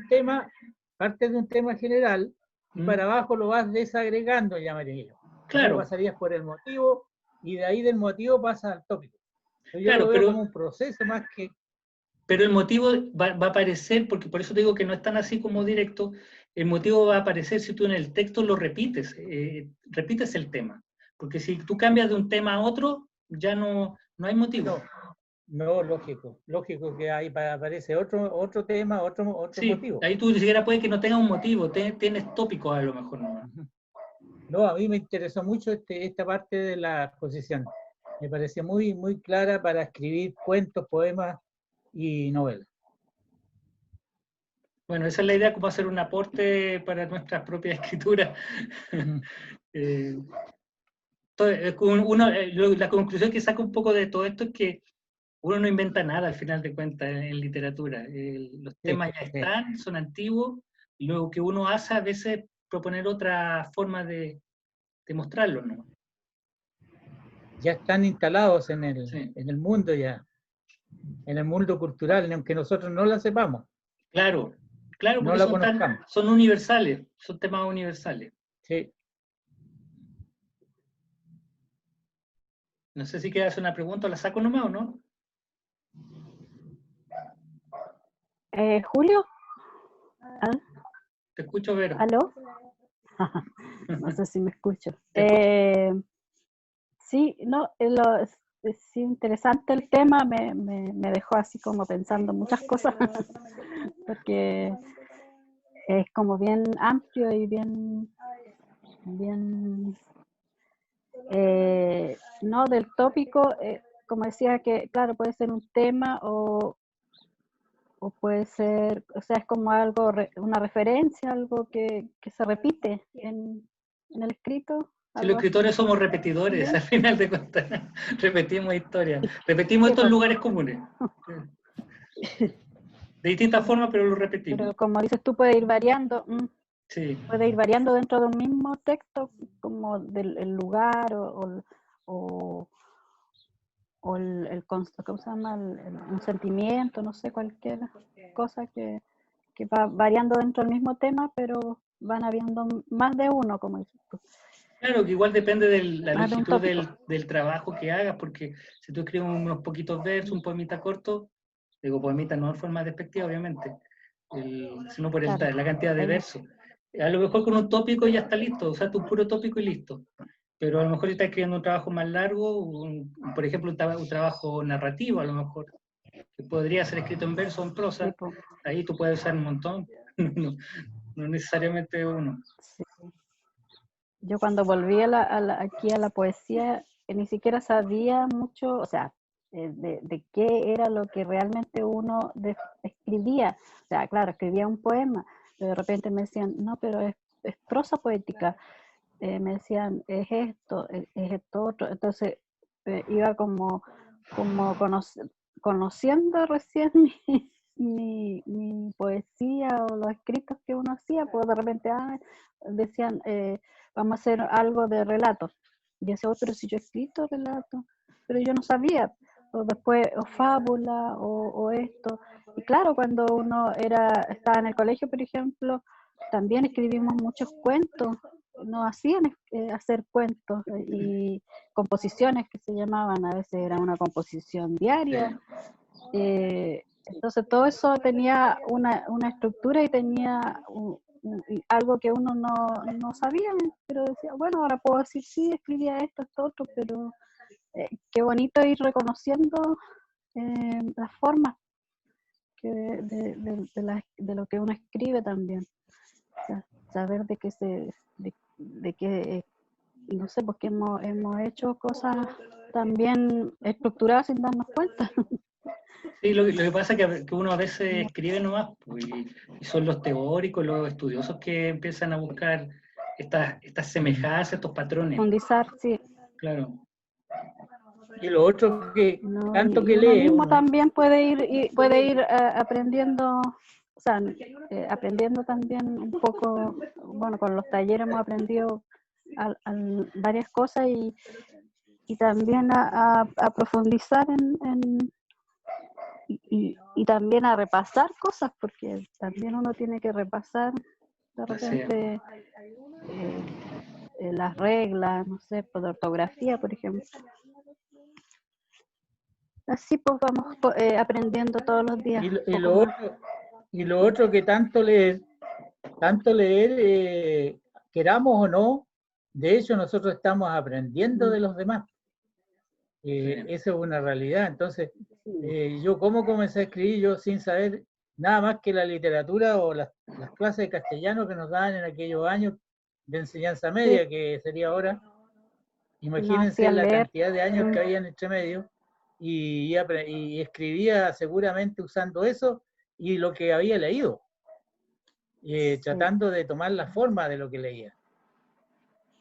tema. Parte de un tema general, y para abajo lo vas desagregando, llamaría yo. Claro. Pasarías por el motivo, y de ahí del motivo pasa al tópico. Yo claro, lo veo como un proceso más que... Pero el motivo va a aparecer, porque por eso te digo que no es tan así como directo, el motivo va a aparecer si tú en el texto lo repites, repites el tema. Porque si tú cambias de un tema a otro, ya no hay motivo. No, lógico que ahí aparece otro tema, otro motivo. Ahí tú ni siquiera puede que no tenga un motivo, tienes tópicos a lo mejor no. No, a mí me interesó mucho esta parte de la exposición. Me pareció muy, muy clara para escribir cuentos, poemas y novelas. Bueno, esa es la idea, como hacer un aporte para nuestras propias escrituras. La conclusión que saco un poco de todo esto es que uno no inventa nada al final de cuentas en literatura. Los temas ya están, son antiguos, y lo que uno hace a veces proponer otra forma de mostrarlo, ¿no? Ya están instalados en el mundo ya. en el mundo cultural, aunque nosotros no la sepamos, Claro, claro, no porque la son, conozcamos. son universales, son temas universales. Sí. No sé si quieres hacer una pregunta, ¿la saco nomás o no? Julio, Te escucho, Vero. ¿aló? No sé si me escucho. Te escucho. Sí, no, es interesante el tema, me dejó así como pensando muchas cosas, porque es como bien amplio y bien, no del tópico, como decía que, claro, puede ser un tema o puede ser, o sea, es como algo, una referencia, algo que se repite en el escrito. Si los Algo así. escritores somos repetidores, ¿Bien? al final de cuentas, repetimos historias, repetimos Sí, estos pues, lugares comunes. De distintas formas, pero lo repetimos. pero como dices tú, puede ir variando. Sí, Puede ir variando dentro de un mismo texto, como del el lugar o ¿cómo se llama? Un sentimiento, no sé, cualquier cosa que va variando dentro del mismo tema, pero van habiendo más de uno, como dices tú, claro que igual depende de la más de un longitud tópico. del trabajo que hagas, porque si tú escribes unos poquitos versos, un poemita corto, digo poemita no en forma despectiva, obviamente, sino por Claro, la cantidad de ahí, versos. A lo mejor con un tópico ya está listo, o sea, tu puro tópico y listo. Pero a lo mejor si estás escribiendo un trabajo más largo, por ejemplo, un trabajo narrativo, a lo mejor, que podría ser escrito en verso o en prosa, tipo, ahí tú puedes usar un montón, no, no necesariamente uno. sí. Yo cuando volví aquí a la poesía, ni siquiera sabía mucho, o sea, de qué era lo que realmente uno escribía. O sea, claro, escribía un poema, pero de repente me decían, no, pero es prosa poética. Me decían, es esto otro. Entonces iba como conociendo recién mi poesía o los escritos que uno hacía, pues de repente decían, vamos a hacer algo de relatos. Y decía, oh, pero si yo he escrito relatos, pero yo no sabía. O después, o fábula, o esto. Y claro, cuando uno estaba en el colegio, por ejemplo, también escribimos muchos cuentos, nos hacían hacer cuentos y composiciones que se llamaban, a veces era una composición diaria. Entonces todo eso tenía una estructura y tenía algo que uno no sabía, pero decía, bueno, ahora puedo decir, sí, escribía esto, esto, otro, pero qué bonito ir reconociendo las formas de lo que uno escribe también. O sea, saber de que no sé, porque hemos hecho cosas también estructuradas sin darnos cuenta. Sí, lo que pasa es que uno a veces escribe nomás, pues, y son los teóricos, los estudiosos que empiezan a buscar estas semejanzas, estos patrones. Profundizar, sí. Claro. Y lo otro que ¿No? tanto que Y uno lee mismo uno, también puede ir aprendiendo, o sea, aprendiendo también un poco, bueno, con los talleres hemos aprendido varias cosas y también a profundizar y también a repasar cosas, porque también uno tiene que repasar de repente las reglas, no sé, por ortografía, por ejemplo. Así pues vamos aprendiendo todos los días un y poco lo más. otro, y lo otro que tanto leer, queramos o no, de hecho nosotros estamos aprendiendo de los demás. Esa es una realidad. Entonces, yo cómo comencé a escribir, yo sin saber nada más que la literatura o las clases de castellano que nos daban en aquellos años de enseñanza media, Sí, que sería ahora. nos Imagínense hacían la leer. cantidad de años que había entre medio y escribía seguramente usando eso y lo que había leído, tratando de tomar la forma de lo que leía.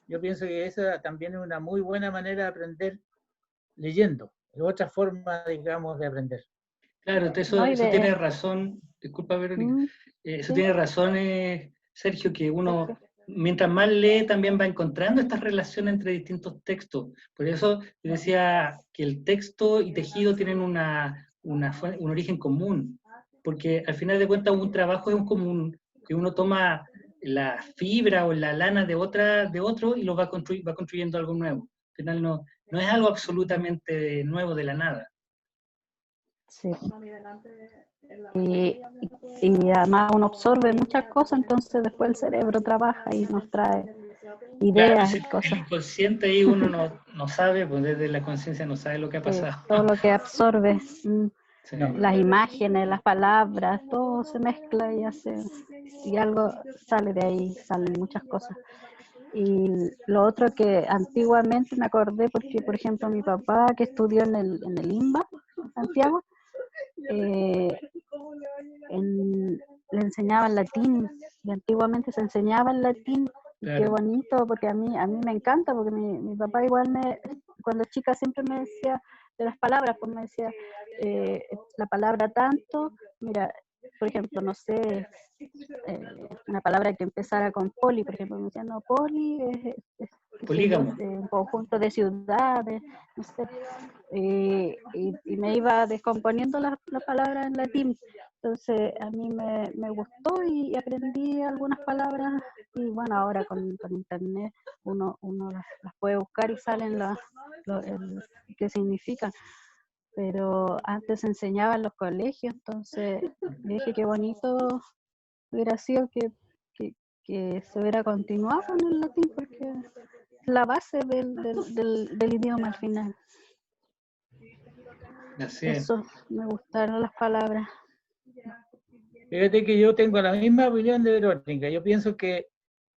Yo pienso que esa también es una muy buena manera de aprender leyendo. Es otra forma, digamos, de aprender. Claro, No, eso tiene razón, disculpa Verónica, eso sí, tiene razón Sergio, que uno, Sergio. mientras más lee, también va encontrando estas relaciones entre distintos textos. Por eso yo decía que el texto y tejido tienen un origen común, porque al final de cuentas un trabajo es un común, que uno toma la fibra o la lana de otro y lo va construyendo algo nuevo. Al final no es algo absolutamente nuevo de la nada. Sí. Y además uno absorbe muchas cosas, entonces después el cerebro trabaja y nos trae ideas Claro, y cosas. el inconsciente ahí uno no sabe, pues desde la conciencia no sabe lo que ha pasado. Todo lo que absorbe, Sí. las imágenes, las palabras, todo se mezcla y algo sale de ahí, salen muchas cosas. Y lo otro que antiguamente me acordé, porque por ejemplo mi papá que estudió en el IMBA, en Santiago, le enseñaban latín, y antiguamente se enseñaba el latín, y Claro. qué bonito, porque a mí me encanta, porque mi papá igual cuando chica siempre me decía de las palabras, pues me decía la palabra tanto, mira, por ejemplo, no sé, una palabra que empezara con poli, por ejemplo, me decía, no, poli es Polígamo. un conjunto de ciudades, no sé, y me iba descomponiendo la palabra en latín. Entonces a mí me gustó y aprendí algunas palabras y bueno, ahora con internet uno las puede buscar y salen qué significan. Pero antes se enseñaba en los colegios, entonces dije qué bonito hubiera sido que se hubiera continuado con el latín porque es la base del idioma al final. Así es. Eso, me gustaron las palabras. Fíjate que yo tengo la misma opinión de Verónica. Yo pienso que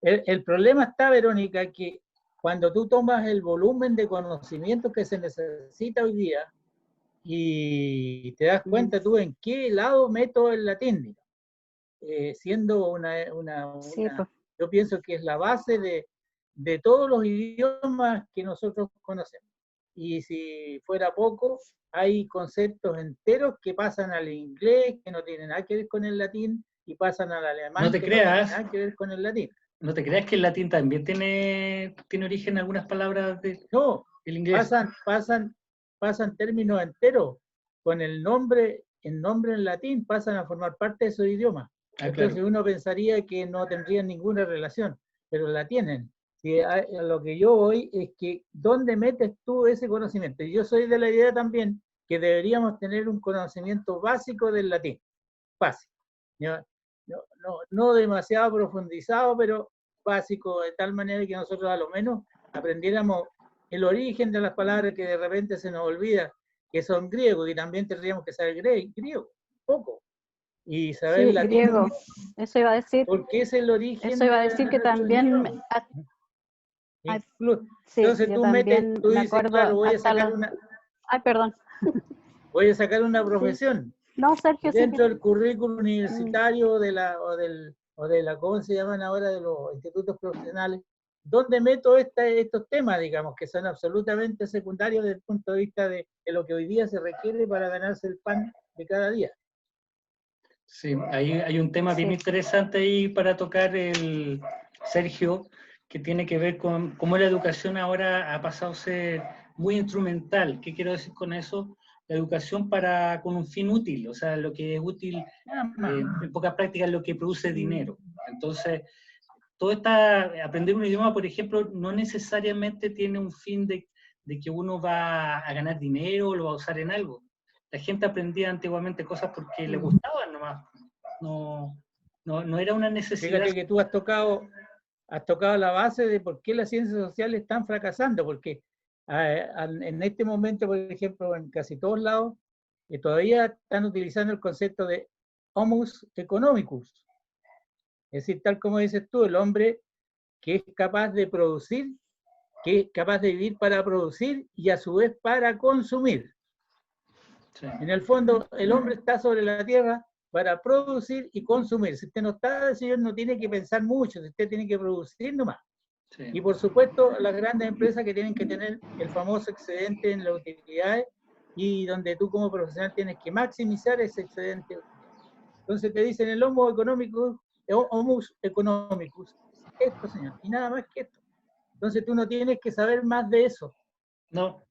el problema está, Verónica, que cuando tú tomas el volumen de conocimiento que se necesita hoy día y te das cuenta tú en qué lado meto el latín, siendo Sí, pues. yo pienso que es la base de todos los idiomas que nosotros conocemos. Y si fuera poco, hay conceptos enteros que pasan al inglés, que no tienen nada que ver con el latín, y pasan al alemán, No te que no tienen creas. nada que ver con el latín. No te creas que el latín también tiene origen en algunas palabras No, del inglés. pasan términos enteros con el nombre en latín, pasan a formar parte de su idioma. Entonces claro. uno pensaría que no tendrían ninguna relación, pero la tienen. Y a lo que yo voy es que ¿dónde metes tú ese conocimiento? Y yo soy de la idea también que deberíamos tener un conocimiento básico del latín, básico. No demasiado profundizado, pero básico, de tal manera que nosotros a lo menos aprendiéramos el origen de las palabras que de repente se nos olvida, que son griegos, y también tendríamos que saber griego, poco, y saber Sí, latín. griego, eso iba a decir. Porque es el origen. Eso iba a decir que también. Sí, Entonces yo tú también tú me dices, acuerdo claro, voy a hasta sacar perdón. voy a sacar una profesión. No, Sergio, sí. Dentro del currículum universitario o de la, ¿cómo se llaman ahora? De los institutos profesionales, ¿dónde meto estos temas, digamos, que son absolutamente secundarios desde el punto de vista de lo que hoy día se requiere para ganarse el pan de cada día? Sí, hay un tema bien interesante ahí para tocar, Sergio, que tiene que ver con cómo la educación ahora ha pasado a ser muy instrumental. ¿Qué quiero decir con eso? La educación con un fin útil, o sea, lo que es útil, en pocas prácticas, lo que produce dinero. Entonces, aprender un idioma, por ejemplo, no necesariamente tiene un fin de que uno va a ganar dinero o lo va a usar en algo. La gente aprendía antiguamente cosas porque le gustaban nomás. No era una necesidad. Fíjate que tú has tocado la base de por qué las ciencias sociales están fracasando, porque en este momento, por ejemplo, en casi todos lados, todavía están utilizando el concepto de homus economicus. Es decir, tal como dices tú, el hombre que es capaz de producir, que es capaz de vivir para producir y a su vez para consumir. Sí. En el fondo, el hombre está sobre la tierra para producir y consumir. Si usted no está, señor, no tiene que pensar mucho, usted tiene que producir nomás. Sí. Y por supuesto, las grandes empresas que tienen que tener el famoso excedente en las utilidades y donde tú como profesional tienes que maximizar ese excedente. Entonces te dicen el homus economicus, esto, señor, y nada más que esto. Entonces tú no tienes que saber más de eso. No.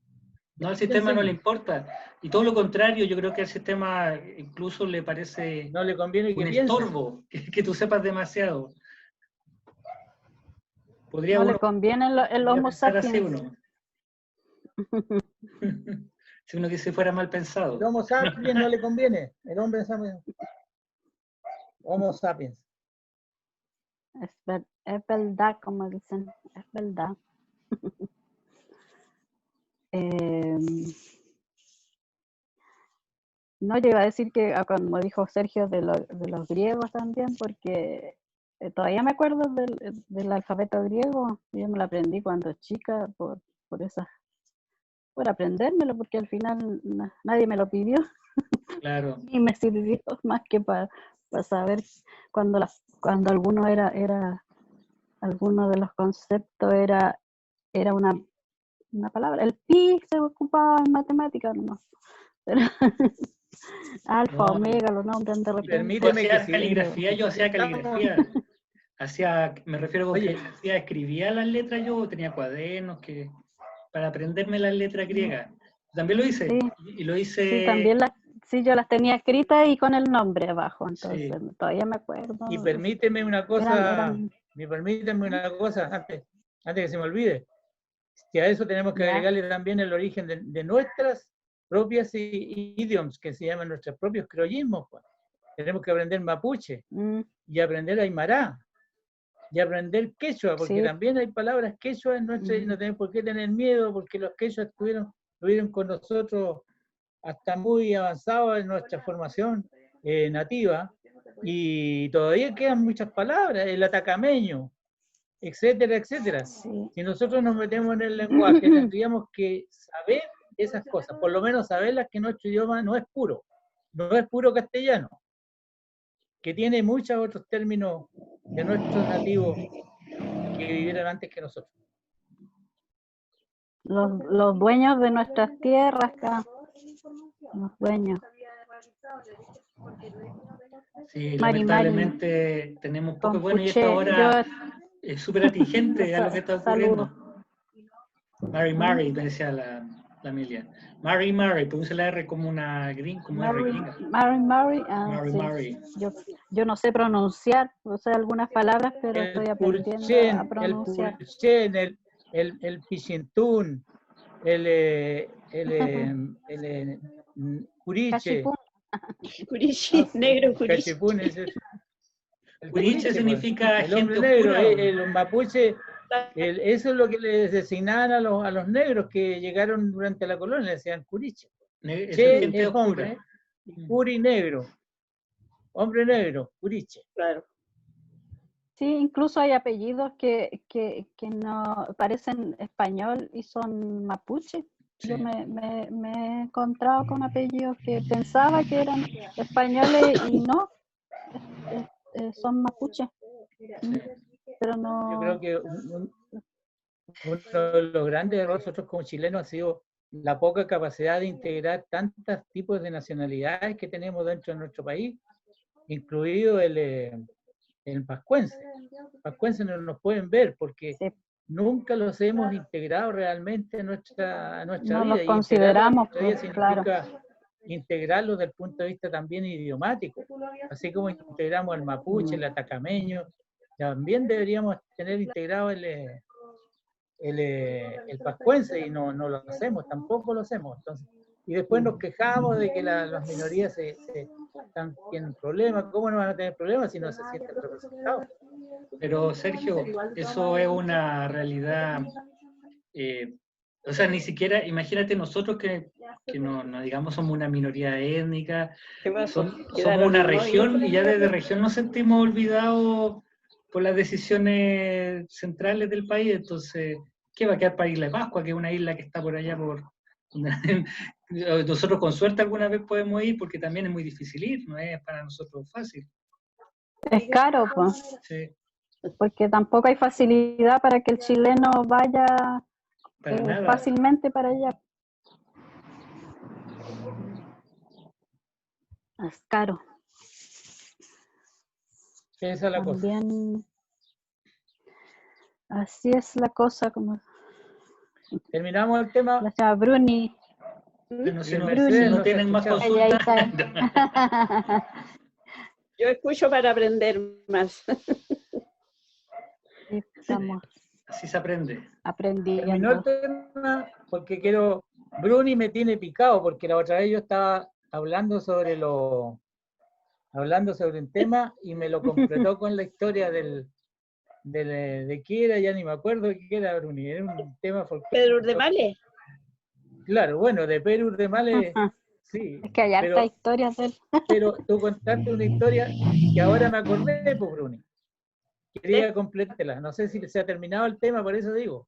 No, al sistema no le importa. Y todo lo contrario, yo creo que al sistema incluso le parece No le conviene que un piense. estorbo, que tú sepas demasiado. Podría No uno le conviene el podría Homo pensar así sapiens. uno. Si uno que se fuera mal El pensado. Homo sapiens no le conviene. El hombre sapiens. Homo sapiens. Es verdad, como dicen, es verdad. No, yo iba a decir que, como dijo Sergio, de los griegos también, porque todavía me acuerdo del alfabeto griego. Yo me lo aprendí cuando chica por aprendérmelo, porque al final nadie me lo pidió Claro. y me sirvió más que para saber cuando alguno alguno de los conceptos era una palabra. El pi se ocupaba en matemáticas, no. Pero alfa, No, omega, los nombres de tú repente. Permíteme que hacías si caligrafía, yo hacía estamos- caligrafía. Me refiero con Oye. caligrafía, escribía las letras yo, tenía cuadernos para aprenderme las letras griegas. También lo hice. Sí, Y lo sí, hice. también yo las tenía escritas y con el nombre abajo, entonces Sí. todavía me acuerdo. Y permíteme una cosa, antes que se me olvide, que a eso tenemos que Ya. agregarle también el origen de nuestras propias idiomas, que se llaman nuestros propios criollismos. Pues. Tenemos que aprender mapuche y aprender aymara y aprender quechua, porque Sí. también hay palabras quechua en nuestra y no tenemos por qué tener miedo, porque los quechuas estuvieron con nosotros hasta muy avanzado en nuestra formación nativa, y todavía quedan muchas palabras, el atacameño, etcétera, etcétera. Sí. Si nosotros nos metemos en el lenguaje, tendríamos que saber esas cosas, por lo menos saberlas, que nuestro idioma no es puro castellano, que tiene muchos otros términos de nuestros nativos que vivieron antes que nosotros. Los dueños de nuestras tierras acá. Los dueños. Sí, Mari, lamentablemente tenemos poco. Con Bueno, y Puché, esto ahora es súper atingente a lo que está ocurriendo. Mary, me decía la Emilia. Mary, produce la R como una gringa. Mary, sí. Mary. Yo no sé pronunciar, no sé algunas palabras, pero estoy aprendiendo a pronunciar. El purchen, el pichintún, el curiche. Cachipún. Curichi, negro curichi. Cachipún es el Curiche significa el hombre gente negro, oscura. el mapuche, eso es lo que les designaban a los negros que llegaron durante la colonia, le decían curiche. Che Gente es oscura. hombre, y curi negro, hombre negro, curiche. Claro. Sí, incluso hay apellidos que no parecen español y son mapuche. Sí. Yo me he encontrado con apellidos que pensaba que eran españoles y no, son mapuche. Pero no. Yo creo que uno de los grandes errores nosotros como chilenos ha sido la poca capacidad de integrar tantos tipos de nacionalidades que tenemos dentro de nuestro país, incluido el pascuense. Pascuense no nos pueden ver porque Sí. nunca los hemos integrado realmente en nuestra No vida. los Y consideramos, integrarlos significa claro. integrarlos desde el punto de vista también idiomático. Así como integramos el mapuche, el atacameño, también deberíamos tener integrado el pascuense, y no lo hacemos, tampoco lo hacemos. Entonces, y después nos quejamos de que las minorías tienen problemas. ¿Cómo no van a tener problemas si no se sienten representados? Pero Sergio, eso es una realidad. O sea, ni siquiera, imagínate nosotros que no digamos somos una minoría étnica, somos una región, y ya desde región nos sentimos olvidados por las decisiones centrales del país. Entonces, ¿qué va a quedar para Isla de Pascua, que es una isla que está por allá nosotros con suerte alguna vez podemos ir, porque también es muy difícil ir, no es para nosotros fácil. Es caro, pues. Sí. Porque tampoco hay facilidad para que el chileno vaya fácilmente para allá. Es caro. Esa es la También, cosa. así es la cosa, como Terminamos el tema. la señora Bruni. Bueno, si no, Bruni. si no tienen más consultas. Calladita. Yo escucho para aprender más. Estamos Así se aprende. Terminó el aprendiendo. tema porque quiero... Bruni me tiene picado porque la otra vez yo estaba hablando sobre un tema y me lo completó con la historia de qué era, ya ni me acuerdo de qué era Bruni, era un tema folclórico. Pedro Urdemales. Claro, bueno, de Perú Urdemales, sí, Es que hay hartas historias de él. pero tú contaste una historia que ahora me acordé, pues Bruni. Quería completártela, no sé si se ha terminado el tema, por eso digo.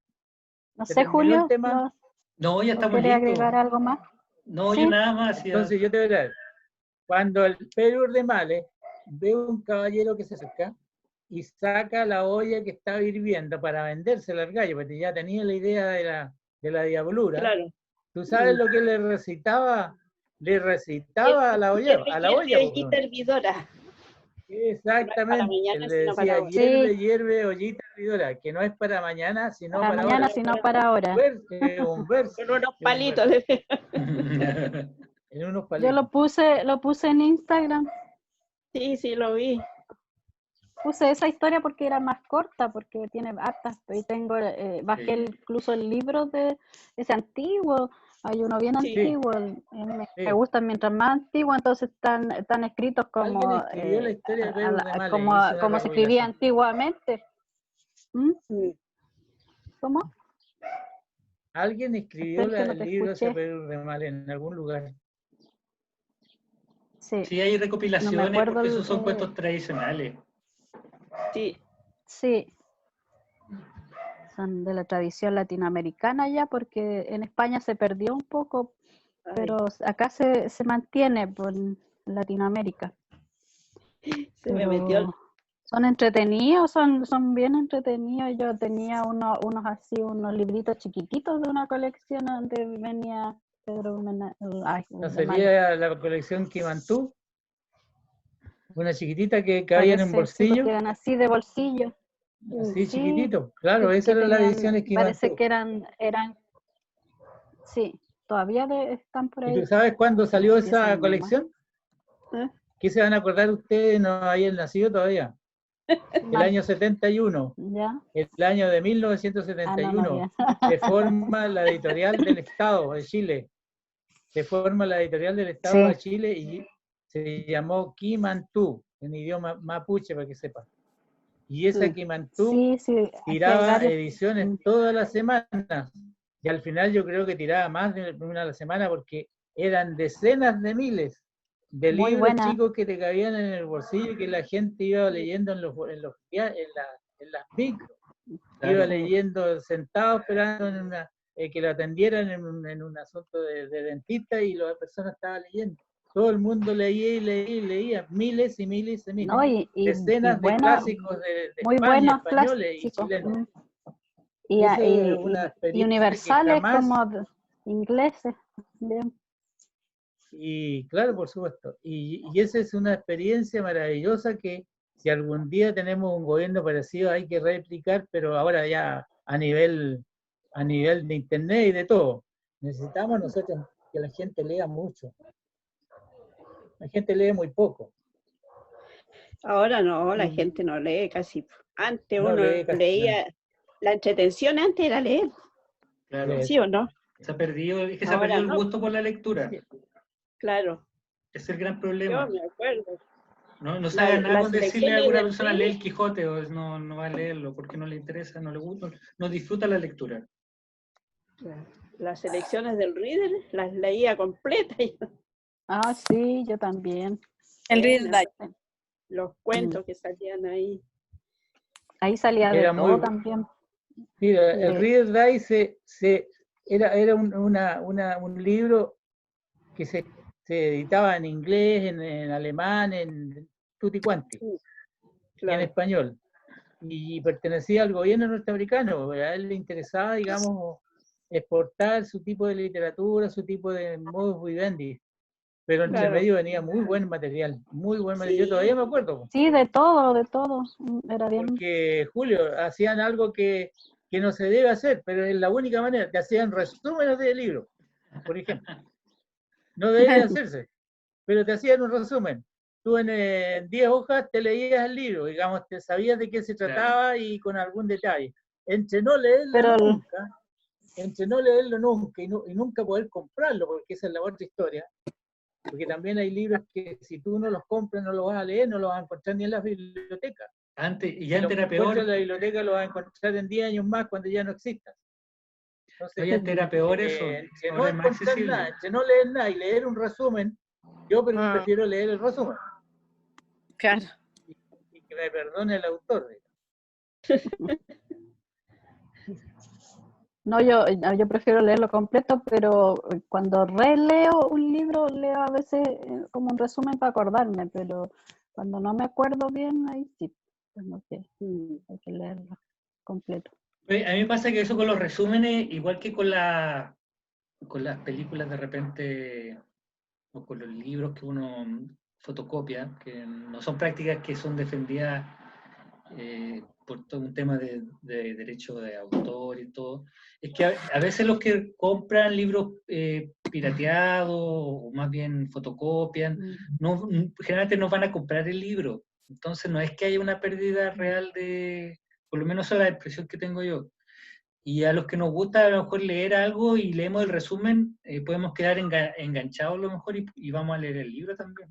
No ¿Se sé, terminó Julio, el tema? No, ya ¿o estamos quiere listos. agregar algo más? No, ¿Sí? yo nada más. Ya. Entonces yo te voy a dar. Cuando el Perú Urdemales ve un caballero que se acerca y saca la olla que estaba hirviendo para vendérsela al gallo, porque ya tenía la idea de la diabolura. Claro. ¿Tú sabes lo que le recitaba? Le recitaba a la olla, pues, Ollita hervidora. exactamente. mañana, Le sino para decía, ahora. hierve, Sí. hierve, ollita hervidora, que no es para mañana, sino Para para mañana, ahora. sino para ahora. Un verso. Con unos un palitos. verso. En unos Yo palitos. lo puse en Instagram. Sí, lo vi. Puse esa historia porque era más corta, porque tiene hartas, y tengo, bajé incluso el libro de ese antiguo, hay uno bien Sí. antiguo, me gusta mientras más antiguo, entonces están escritos como, Alguien escribió la historia de Perú Urdemales, como hizo una se escribía recopilación. antiguamente. ¿Mm? ¿Cómo? Alguien escribió Espera que no el te libro ese escuché. Perú Urdemales en algún lugar. Sí, Sí, hay recopilaciones, acuerdo porque esos son cuentos tradicionales. Sí. sí. Son de la tradición latinoamericana ya, porque en España se perdió un poco, pero acá se mantiene por Latinoamérica. Se me metió. Son entretenidos, son bien entretenidos. Yo tenía unos libritos chiquititos de una colección donde venía Pedro ¿No Urdemales. sería la colección Quimantú? Una chiquitita que cabía en un Parece, sí, porque bolsillo. eran así de bolsillo. Así Sí, chiquitito. Claro, que esas eran las tenían, ediciones parece Quimantú. que eran, sí, todavía están por ¿Y tú ahí. sabes cuándo salió Empiezan esa nomás. colección? ¿Qué se van a acordar ustedes? No habían nacido todavía. El año 71, ¿Ya? el año de 1971, ya. se forma la editorial del Estado de Chile. Se forma la editorial del Estado Sí. de Chile y se llamó Quimantú, en idioma mapuche, para que sepan. Y esa Quimantú Sí, aquí hay tiraba varios. ediciones todas las semanas. Y al final yo creo que tiraba más de una a la semana porque eran decenas de miles de Muy libros buena. chicos que te cabían en el bolsillo y que la gente iba leyendo en las micros. Claro. Iba leyendo sentado esperando que lo atendieran en un asunto de dentista y la persona estaba leyendo. Todo el mundo leía y leía, miles y miles y miles. No, y Decenas de clásicos de muy España, buenos españoles y clásicos. chilenos. Y Esa es una experiencia universales que jamás, como ingleses. Bien. y claro, por supuesto, y esa es una experiencia maravillosa que si algún día tenemos un gobierno parecido hay que replicar, pero ahora ya a nivel de internet y de todo. Necesitamos nosotros que la gente lea mucho. La gente lee muy poco. Ahora no, la gente no lee casi. Antes No uno lee casi leía, la entretención antes era leer, Claro. ¿sí o no? Se ha perdido, es que se ha Ahora perdido el no. gusto por la lectura. Claro, Es el gran yo problema. me acuerdo. No se haga nada Las con decirle a selecciones alguna del persona lee Reader, el Quijote, o no va a leerlo porque no le interesa, no le gusta, no disfruta la lectura. las selecciones del Reader las leía completas. Ah, sí, yo también. El Reader Digest. Los cuentos que salían ahí. Ahí salía de Era todo muy, también. mira, el Reader Digest era un libro que se editaba en inglés, en alemán, en tutti quanti, y en español. Y pertenecía al gobierno norteamericano. A él le interesaba, digamos, exportar su tipo de literatura, su tipo de modus vivendi. Pero entre medio venía muy buen material, muy buen material. Yo todavía me acuerdo. Sí, de todo. Era bien. Porque, Julio, hacían algo que no se debe hacer, pero es la única manera, que hacían resúmenes de libros, por ejemplo. No debería hacerse, pero te hacían un resumen. Tú en 10 hojas te leías el libro, digamos, te sabías de qué se trataba y con algún detalle. Entre no leerlo Pero nunca, y nunca poder comprarlo, porque esa es la otra historia. Porque también hay libros que si tú no los compras, no los vas a leer, no los vas a encontrar ni en las bibliotecas. Antes, y Si antes los era encuentras peor. en la biblioteca, los vas a encontrar en 10 años más cuando ya no existan. Entonces, Oye, antes era peor eso. entre no Ahora es más encontrar accesible. nada, entre no leer nada y leer un resumen, yo prefiero leer el resumen. Claro. Y que me perdone el autor. no, yo prefiero leerlo completo, pero cuando releo un libro, leo a veces como un resumen para acordarme, pero cuando no me acuerdo bien, ahí sí, tengo que, hay que leerlo completo. Oye, a mí me pasa que eso con los resúmenes, igual que con las películas de repente, o con los libros que uno fotocopia, que no son prácticas que son defendidas por todo un tema de derecho de autor y todo, es que a veces los que compran libros pirateados o más bien fotocopian, generalmente no van a comprar el libro. Entonces no es que haya una pérdida real de, por lo menos esa es la impresión que tengo yo. Y a los que nos gusta a lo mejor leer algo y leemos el resumen, podemos quedar enganchados a lo mejor y vamos a leer el libro también.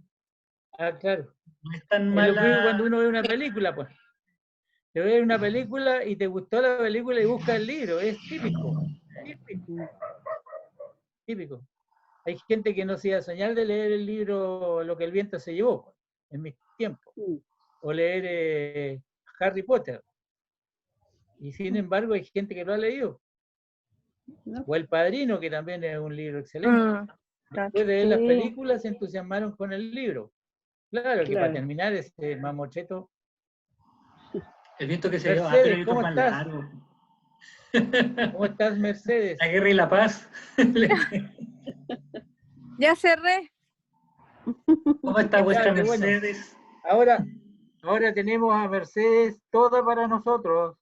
Ah, claro. No es tan Es lo mismo mala. cuando uno ve una película, pues. Te ves una película y te gustó la película y buscas el libro. Es típico. Típico. Hay gente que no se iba a soñar de leer el libro Lo que el viento se llevó, en mis tiempos. O leer Harry Potter. Y sin embargo hay gente que lo ha leído. O El Padrino, que también es un libro excelente. Después de ver las películas se entusiasmaron con el libro. Claro que para terminar ese mamocheto. El viento que se lleva, Mercedes, pero el viento ¿cómo más estás? largo. ¿Cómo estás, Mercedes? La guerra y la paz. Ya cerré. ¿Cómo está vuestra Ya, bueno. Mercedes? Ahora tenemos a Mercedes toda para nosotros.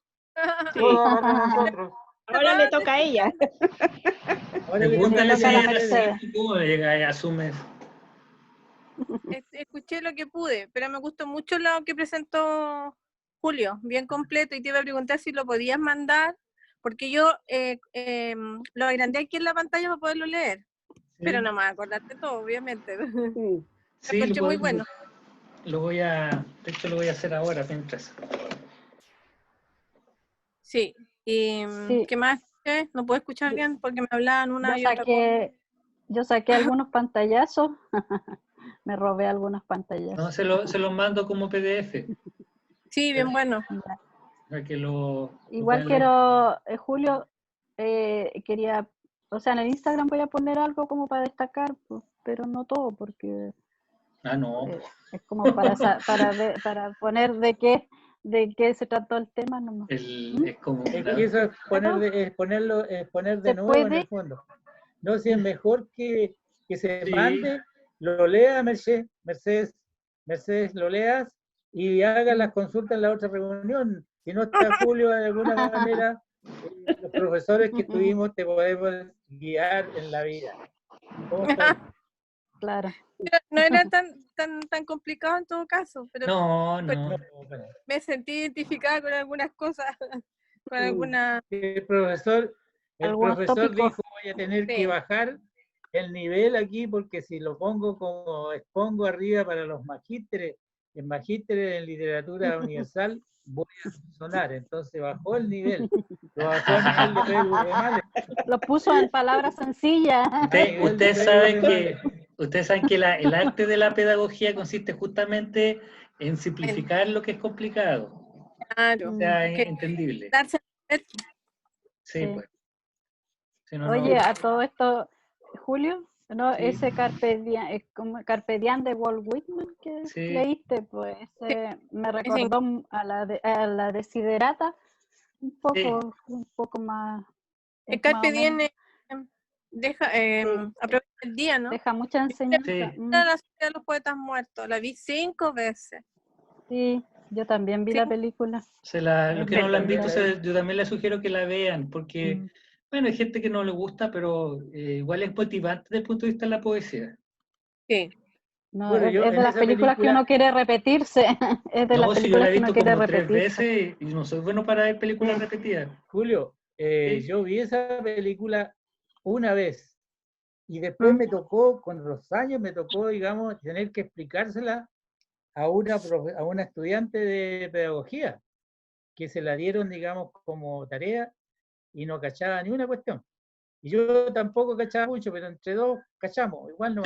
Toda para nosotros. Ahora le toca a ella. Ahora le toca a Pregúntale si toca a la era Mercedes. así, ¿cómo llega y asumes? Escuché lo que pude, pero me gustó mucho lo que presentó Julio, bien completo, y te iba a preguntar si lo podías mandar, porque yo lo agrandé aquí en la pantalla para poderlo leer, pero no me voy a acordarte todo, obviamente. Sí, Lo encontré muy bueno. de hecho lo voy a hacer ahora mientras. Sí, y Sí. ¿qué más? No puedo escuchar bien porque me hablaban una y otra cosa. Yo saqué algunos pantallazos, me robé algunos pantallazos. No, se los mando como PDF. Sí, bien bueno. Para que Igual puedan leer. quiero, Julio, quería, o sea, en el Instagram voy a poner algo como para destacar, pues, pero no todo, porque Ah, no. es como para poner de qué se trató el tema nomás. Es como... Es que eso es poner de ¿Se nuevo en puede? el fondo. No, si es mejor que se Sí. mande, lo lea Mercedes, lo leas y haga las consultas en la otra reunión. Si no está Julio, de alguna manera, los profesores que tuvimos te podemos guiar en la vida. ¿Cómo estás? Claro. No era tan complicado en todo caso, pero No. me sentí identificada con algunas cosas, con alguna... El profesor tópicos. dijo, voy a tener que bajar el nivel aquí porque si lo pongo como expongo arriba para los magísteres, en magísteres en literatura universal, voy a sonar. Entonces bajó el nivel. Lo bajó a nivel de Pedro Urremales. Lo puso en palabras sencillas. Ustedes saben que el arte de la pedagogía consiste justamente en simplificar lo que es complicado. Claro. O sea, entendible. Sí, pues. Si no, Oye, no. a todo esto, Julio, ¿no? Sí. Ese Carpe Diem de Walt Whitman que leíste, pues me recordó a la Desiderata un poco más. El Carpe Diem aprovecha el día, ¿no? Deja mucha enseñanza. La Sociedad de los Poetas Muertos, la vi 5 veces. Sí, yo también vi la película. Los que no la han visto, yo también les sugiero que la vean, porque Bueno, hay gente que no le gusta, pero igual es motivante desde el punto de vista de la poesía. Sí. No, Bueno, yo es de en las esa películas que película, uno quiere repetirse. Es de las No, si yo la películas he que uno visto quiere como 3 repetirse. veces y no soy bueno para ver películas Sí. repetidas. Julio, Sí. yo vi esa película una vez y después ¿Mm? me tocó, con los años, me tocó, digamos, tener que explicársela a una estudiante de pedagogía, que se la dieron, digamos, como tarea y no cachaba ni una cuestión. Y yo tampoco cachaba mucho, pero entre dos cachamos, igual no.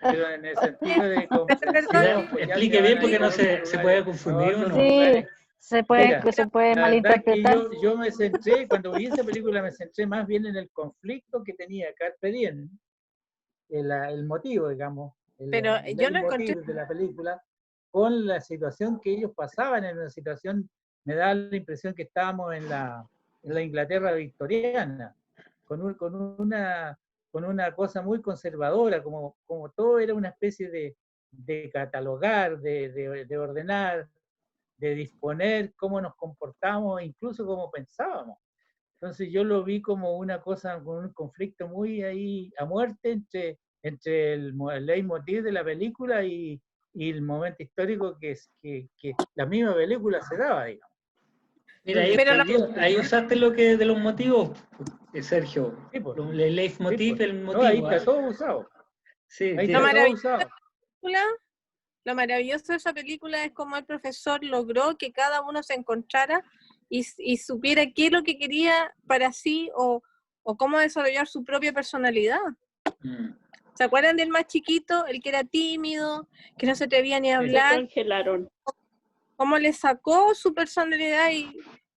Pero en el sentido de comprensión, pues ya se Explique van bien a porque ir a no otros se puede lugares, a confundir otros uno. Sí, lugares. se Mira, puede la verdad es que malinterpretar. yo me centré, cuando vi esa película me centré más bien en el conflicto que tenía Carpe Diem, el motivo, digamos, Pero el yo lo encontré, leitmotiv de la película, con la situación que ellos pasaban en una situación, me da la impresión que estábamos en la Inglaterra victoriana, con una cosa muy conservadora, como todo era una especie de catalogar, de ordenar, de disponer cómo nos comportamos, incluso cómo pensábamos. Entonces yo lo vi como una cosa, con un conflicto muy ahí a muerte entre el leitmotiv de la película y el momento histórico que la misma película se daba, digamos. Mira, Entonces, pero ahí usaste lo que de los motivos, Sergio. sí, pues, El sí, leitmotiv, pues. el No, ahí motivo. está todo usado. Sí, Ahí lo está todo maravilloso usado. película, lo maravilloso de esa película es cómo el profesor logró que cada uno se encontrara y supiera qué es lo que quería para sí o cómo desarrollar su propia personalidad. Mm. ¿Se acuerdan del más chiquito, el que era tímido, que no se atrevía ni a Sí. Se hablar? congelaron. Cómo le sacó su personalidad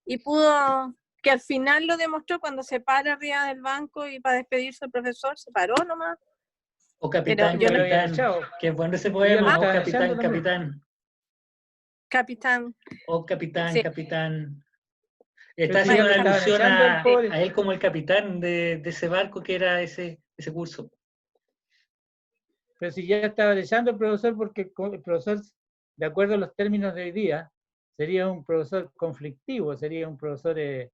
y pudo, que al final lo demostró cuando se para arriba del banco y para despedirse del profesor, se paró nomás. O Pero capitán, yo Ya lo lo habían capitán. echado. Qué bueno ese Y ya lo poema. O estaban echando capitán, también. capitán. capitán, O capitán, sí, capitán. Pero Está si ya haciendo lo una estaban alusión echando al sí, a pobre. él como el capitán de ese barco que era ese curso. Pero si ya estaba echando el profesor, porque el profesor, de acuerdo a los términos de hoy día, sería un profesor conflictivo, sería un profesor que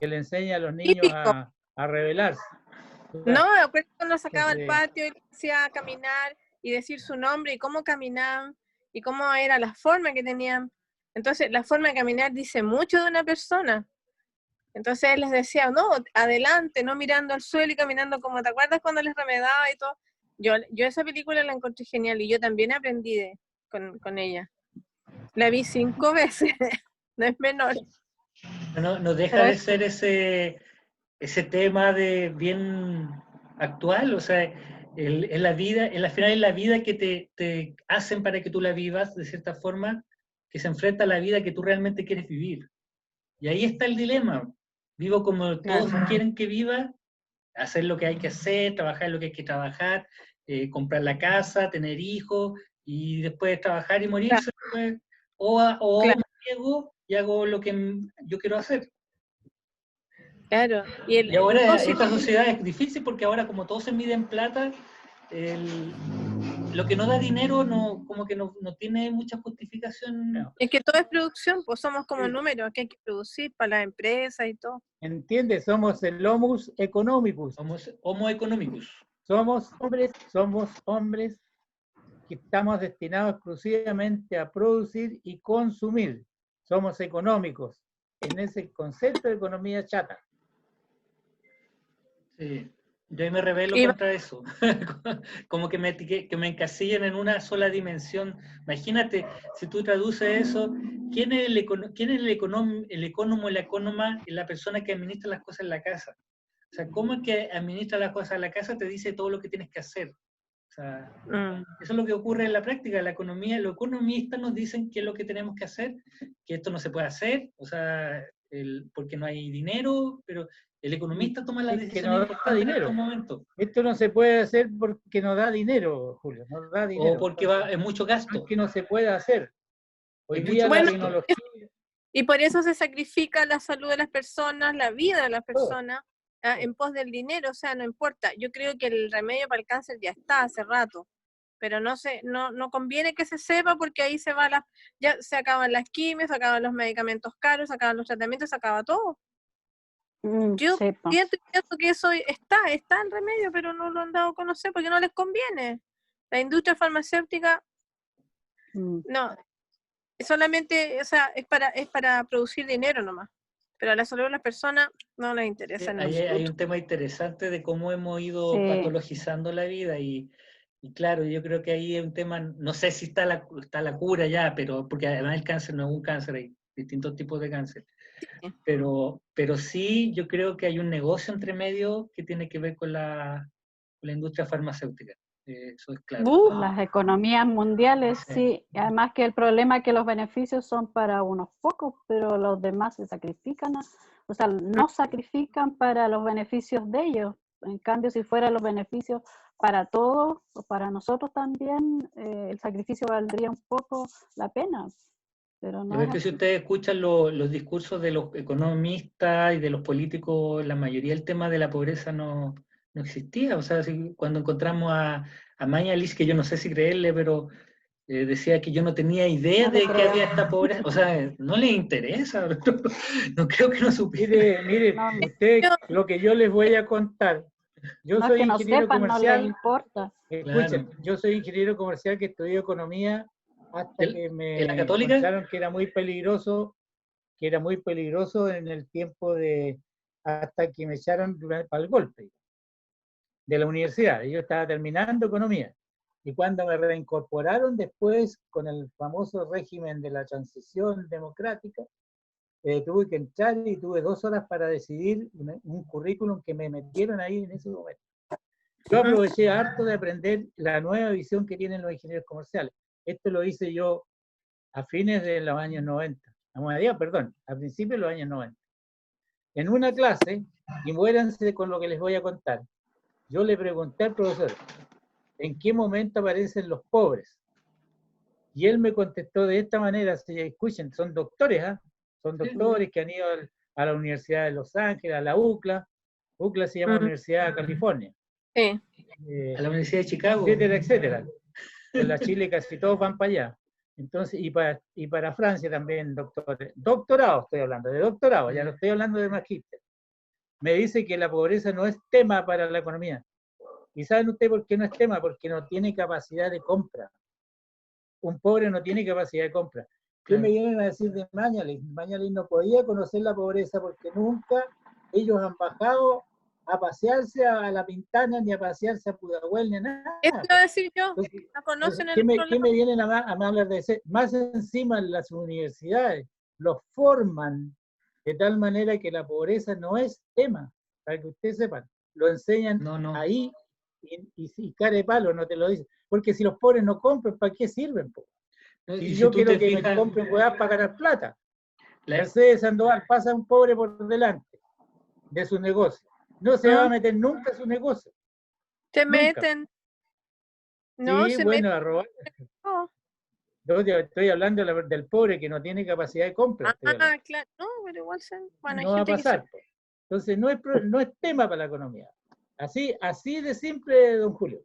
le enseña a los niños típico. a rebelarse. No, acuerdo cuando sacaba al Entonces, patio y le hacía caminar y decir su nombre y cómo caminaban y cómo era la forma que tenían. Entonces, la forma de caminar dice mucho de una persona. Entonces él les decía, no, adelante, no mirando al suelo y caminando como, ¿te acuerdas cuando les remedaba y todo? Yo esa película la encontré genial y yo también aprendí con ella. La vi 5 veces, no es menor. No deja Pero de es, ser ese tema de bien actual, o sea, en la vida, en la final es la vida que te hacen para que tú la vivas de cierta forma, que se enfrenta a la vida que tú realmente quieres vivir. Y ahí está el dilema. Vivo como todos claro. quieren que viva, hacer lo que hay que hacer, trabajar lo que hay que trabajar, comprar la casa, tener hijos y después trabajar y Claro, morirse. Pues, o me claro, niego y hago lo que yo quiero hacer. claro. Y No, ahora sí, esta sociedad es difícil porque ahora como todo se mide en plata, lo que no da dinero como que no tiene mucha justificación. no, es que todo es producción, pues somos como sí, números que hay que producir para las empresas y todo. ¿entiendes? Somos el homus economicus. Somos homo economicus. Somos hombres que estamos destinados exclusivamente a producir y consumir. Somos económicos en ese concepto de economía chata. Sí. Yo ahí me rebelo Y contra eso. Como que que me encasillen en una sola dimensión. Imagínate, si tú traduces eso, ¿quién es el ecónomo, la ecónoma? La persona que administra las cosas en la casa. O sea, ¿cómo es que administra las cosas en la casa? Te dice todo lo que tienes que hacer. O sea, eso es lo que ocurre en la práctica. La economía, los economistas nos dicen qué es lo que tenemos que hacer, que esto no se puede hacer, o sea, porque no hay dinero, pero el economista toma las Es que decisiones no da importantes en estos dinero. momentos. Esto no se puede hacer porque no da dinero, Julio, no da O dinero. porque es mucho No gasto. es que no se pueda hacer. Hoy Es día mucho la bueno, gasto. tecnología, y por eso se sacrifica la salud de las personas, la vida de las todo, personas, en pos del dinero, o sea, no importa. Yo creo que el remedio para el cáncer ya está hace rato, pero no conviene que se sepa porque ahí ya se acaban las quimios, se acaban los medicamentos caros, se acaban los tratamientos, se acaba todo. Yo Sí, po. pienso que eso está en remedio, pero no lo han dado a conocer porque no les conviene. La industria farmacéutica, no, solamente, o sea, es para producir dinero nomás. Pero a la salud de las personas no les interesa en lo Ahí hay absoluto. un tema interesante de cómo hemos ido Sí. patologizando la vida y claro, yo creo que ahí es un tema, no sé si está la cura ya, pero porque además el cáncer no es un cáncer, hay distintos tipos de cáncer. Pero sí, yo creo que hay un negocio entre medio que tiene que ver con la industria farmacéutica. Eso es claro. Las economías mundiales, sí. Además que el problema es que los beneficios son para unos pocos, pero los demás se sacrifican, o sea, no sacrifican para los beneficios de ellos. En cambio, si fueran los beneficios para todos, o para nosotros también, el sacrificio valdría un poco la pena. Pero no Pero es es que si así. ustedes escuchan los discursos de los economistas y de los políticos, la mayoría del tema de la pobreza no existía. O sea, cuando encontramos a Mañalich, que yo no sé si creerle, pero decía que yo no tenía idea No le de que creo. había esta pobreza. O sea, no le interesa. No creo que no supiera. Mire, No, usted, Yo- lo que yo les voy a contar, yo no es soy que no ingeniero sepan, no les comercial, importa. escuchen, Claro. yo soy ingeniero comercial que estudió economía hasta que ¿En la me Católica? encontraron que era muy peligroso en el tiempo hasta que me echaron para el golpe de la universidad. Yo estaba terminando economía. Y cuando me reincorporaron después con el famoso régimen de la transición democrática, tuve que entrar y tuve 2 horas para decidir un currículum que me metieron ahí en ese momento. Yo aproveché harto de aprender la nueva visión que tienen los ingenieros comerciales. Esto lo hice yo a fines de los años 90, a principios de los años 90. En una clase, y muéranse con lo que les voy a contar, yo le pregunté al profesor, ¿en qué momento aparecen los pobres? Y él me contestó de esta manera, escuchen, son doctores, ¿eh? Son doctores que han ido a la Universidad de Los Ángeles, a la UCLA. UCLA se llama Universidad de California. Sí. A la Universidad de Chicago. Etcétera, etcétera. En la Chile casi todos van para allá. Entonces, y para Francia también, doctores. Doctorado estoy hablando, de doctorado, ya no estoy hablando de magíster. Me dice que la pobreza no es tema para la economía. ¿Y saben ustedes por qué no es tema? Porque no tiene capacidad de compra. Un pobre no tiene capacidad de compra. ¿Qué me vienen a decir de Mañalich? Mañalich no podía conocer la pobreza porque nunca ellos han bajado a pasearse a La Pintana, ni a pasearse a Pudahuel, ni a nada. Eso iba a decir yo. Entonces, No conocen ¿qué el me problema. vienen a hablar de eso? Más encima en las universidades los forman de tal manera que la pobreza no es tema, para que ustedes sepan. Lo enseñan No. ahí y cara de palo no te lo dicen. Porque si los pobres no compran, ¿para qué sirven? Y Si si yo tú quiero te que me fijas, compren hueás para ganar plata. la- Mercedes Sandoval pasa un pobre por delante de su negocio. No se va a meter nunca a su negocio. Se Nunca. meten. No, Sí, se bueno, meten. a robar. No. Yo estoy hablando del pobre que no tiene capacidad de compra. Claro. No, pero igual bueno, hay No va a gente que se... pasar. Entonces, no es tema para la economía. Así de simple, don Julio.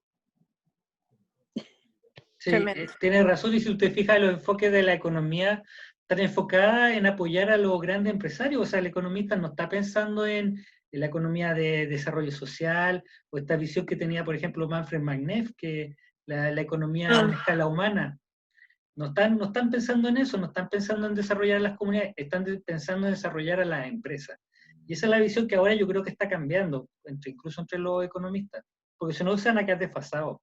sí, Tremendo. tiene razón, y si usted fija, los enfoques de la economía están enfocados en apoyar a los grandes empresarios. O sea, el economista no está pensando en la economía de desarrollo social o esta visión que tenía, por ejemplo, Manfred Magneff, que la economía a escala humana. No están pensando en eso, no están pensando en desarrollar las comunidades, están pensando en desarrollar a las empresas. Y esa es la visión que ahora yo creo que está cambiando, incluso entre los economistas, porque si no se van a quedar desfasados.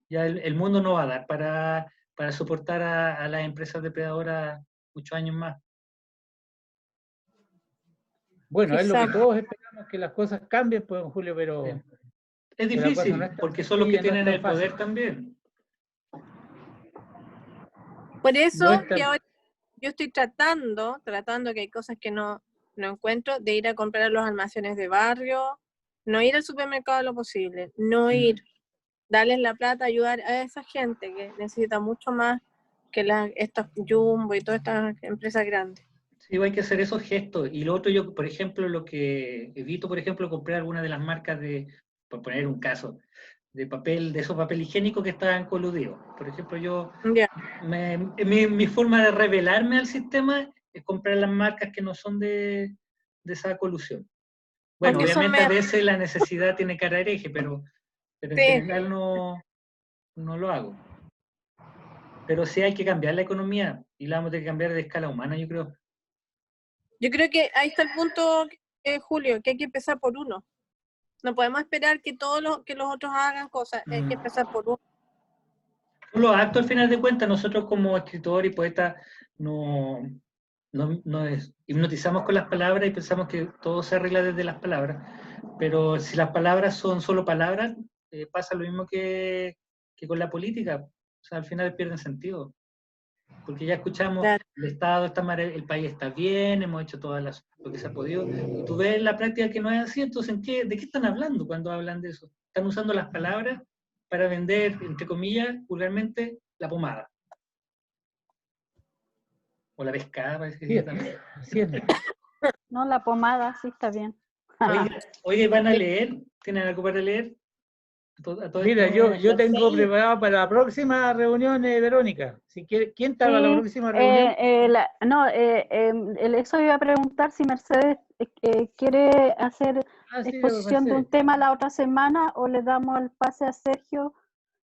Ya el mundo no va a dar para soportar a las empresas depredadoras muchos años más. Bueno, es lo que Quizá. todos esperamos, que las cosas cambien, pues, don Julio, pero... Es pero la cosa difícil, no es tan porque son los que sencilla, no es tienen tan el poder fácil. también. Por eso No es tan- que ahora yo estoy tratando que hay cosas que no encuentro, de ir a comprar a los almacenes de barrio, no ir al supermercado lo posible, no ir, darles la plata, ayudar a esa gente que necesita mucho más que estas Jumbo y todas estas empresas grandes. Sí, hay que hacer esos gestos. Y lo otro, yo, por ejemplo, lo que evito, por ejemplo, comprar alguna de las marcas por poner un caso, de esos papel higiénico que estaban coludidos. Por ejemplo, yo, Ya. mi forma de revelarme al sistema es comprar las marcas que no son de esa colusión. Bueno, Porque son obviamente a medio- veces la necesidad tiene cara de hereje, pero en Sí. general no lo hago. Pero sí hay que cambiar la economía y la vamos a tener que cambiar de escala humana, yo creo. Yo creo que ahí está el punto, Julio, que hay que empezar por uno. No podemos esperar que que los otros hagan cosas, hay que empezar por uno. Los actos, al final de cuentas, nosotros como escritor y poeta hipnotizamos con las palabras y pensamos que todo se arregla desde las palabras, pero si las palabras son solo palabras, pasa lo mismo que con la política, o sea, al final pierden sentido, porque ya escuchamos, Claro. el Estado está el país está bien, hemos hecho todo lo que se ha podido, y tú ves en la práctica que no es así, entonces ¿de qué están hablando cuando hablan de eso? Están usando las palabras para vender, entre comillas, vulgarmente, la pomada. O la pescada, parece que Sí, también. así es. No, la pomada, sí está bien. Oye, ¿van a leer? ¿Tienen algo para leer? A todo Mira, esto. yo tengo Sí. preparado para la próxima reunión, Verónica. Si quiere, ¿quién está para la Sí, próxima reunión? eso iba a preguntar si Mercedes quiere hacer Ah, sí, exposición de un Mercedes. tema la otra semana o le damos el pase a Sergio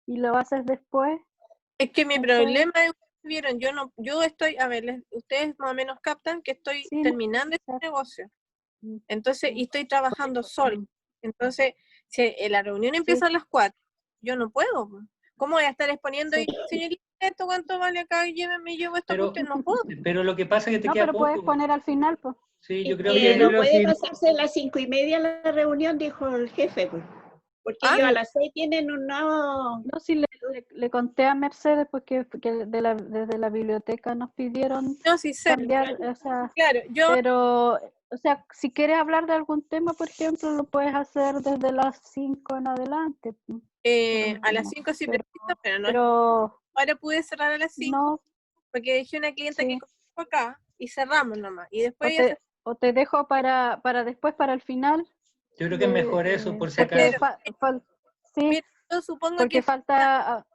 y lo haces después. Es que mi Mercedes. problema es, vieron, yo estoy, a ver, ustedes más o menos captan que estoy Sí, terminando este exacto. negocio. Entonces, y estoy trabajando solo. Entonces, si la reunión empieza a las 4, yo no puedo. Po. ¿Cómo voy a estar exponiendo Sí. y, señorita, esto cuánto vale acá? Llévenme, llevo esta cuestión, no puedo. Pero lo que pasa es que te No, queda pero puedes poco. poner al final, pues. Sí, yo Es creo que que. no pero puede si- pasarse a las 5:30 la reunión, dijo el jefe, pues. Porque Ah, ellos a las 6 tienen un nuevo... No, sí le conté a Mercedes porque desde la biblioteca nos pidieron no, sí sé. cambiar, o sea, Claro, yo, pero, o sea, si quieres hablar de algún tema, por ejemplo, lo puedes hacer desde las 5 en adelante. a las 5 sí pero, preciso, pero no, pero ahora pude cerrar a las 5 no, porque dejé una clienta que sí. compró acá y cerramos nomás. Y O después ella se o te dejo para después, para el final. Yo creo que es mejor eso, por si Porque acaso. sí, Mira, yo supongo porque que falta.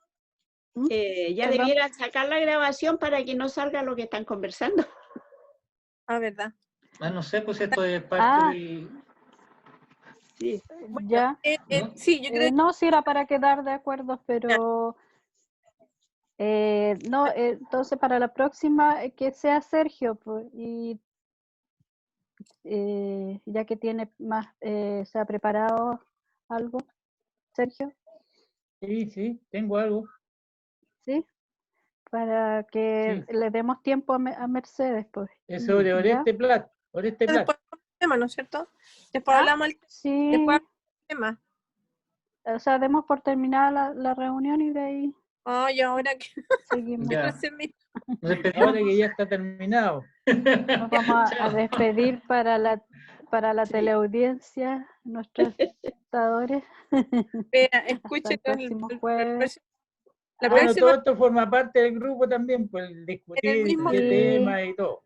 ¿Mm? ya Perdón. debieran sacar la grabación para que no salga lo que están conversando. verdad. No sé, pues esto es parte de. Sí. Bueno, Ya. ¿No? sí, yo creo No, sí era para quedar de acuerdo, pero no, entonces para la próxima que sea Sergio, pues, y ya que tiene más, se ha preparado algo, Sergio, Sí, tengo algo. ¿sí? Para que Sí, le demos tiempo a Mercedes, pues. es sobre ¿Ya? Oreste Plat. Oreste que Plat. después hablamos del tema, ¿no es cierto? Después hablamos del Sí, después hablamos del tema. o sea, demos por terminada la reunión y de ahí Ay, ahora que seguimos. Ya. se me- Nos despedimos. Ahora que ya está terminado. Nos vamos a Chao. despedir para la Sí. teleaudiencia, nuestros espectadores. Espera, Hasta escuchen el próximo jueves. la Bueno, próxima todo esto forma parte del grupo también, pues el en el discutir mismo qué Sí. tema y todo.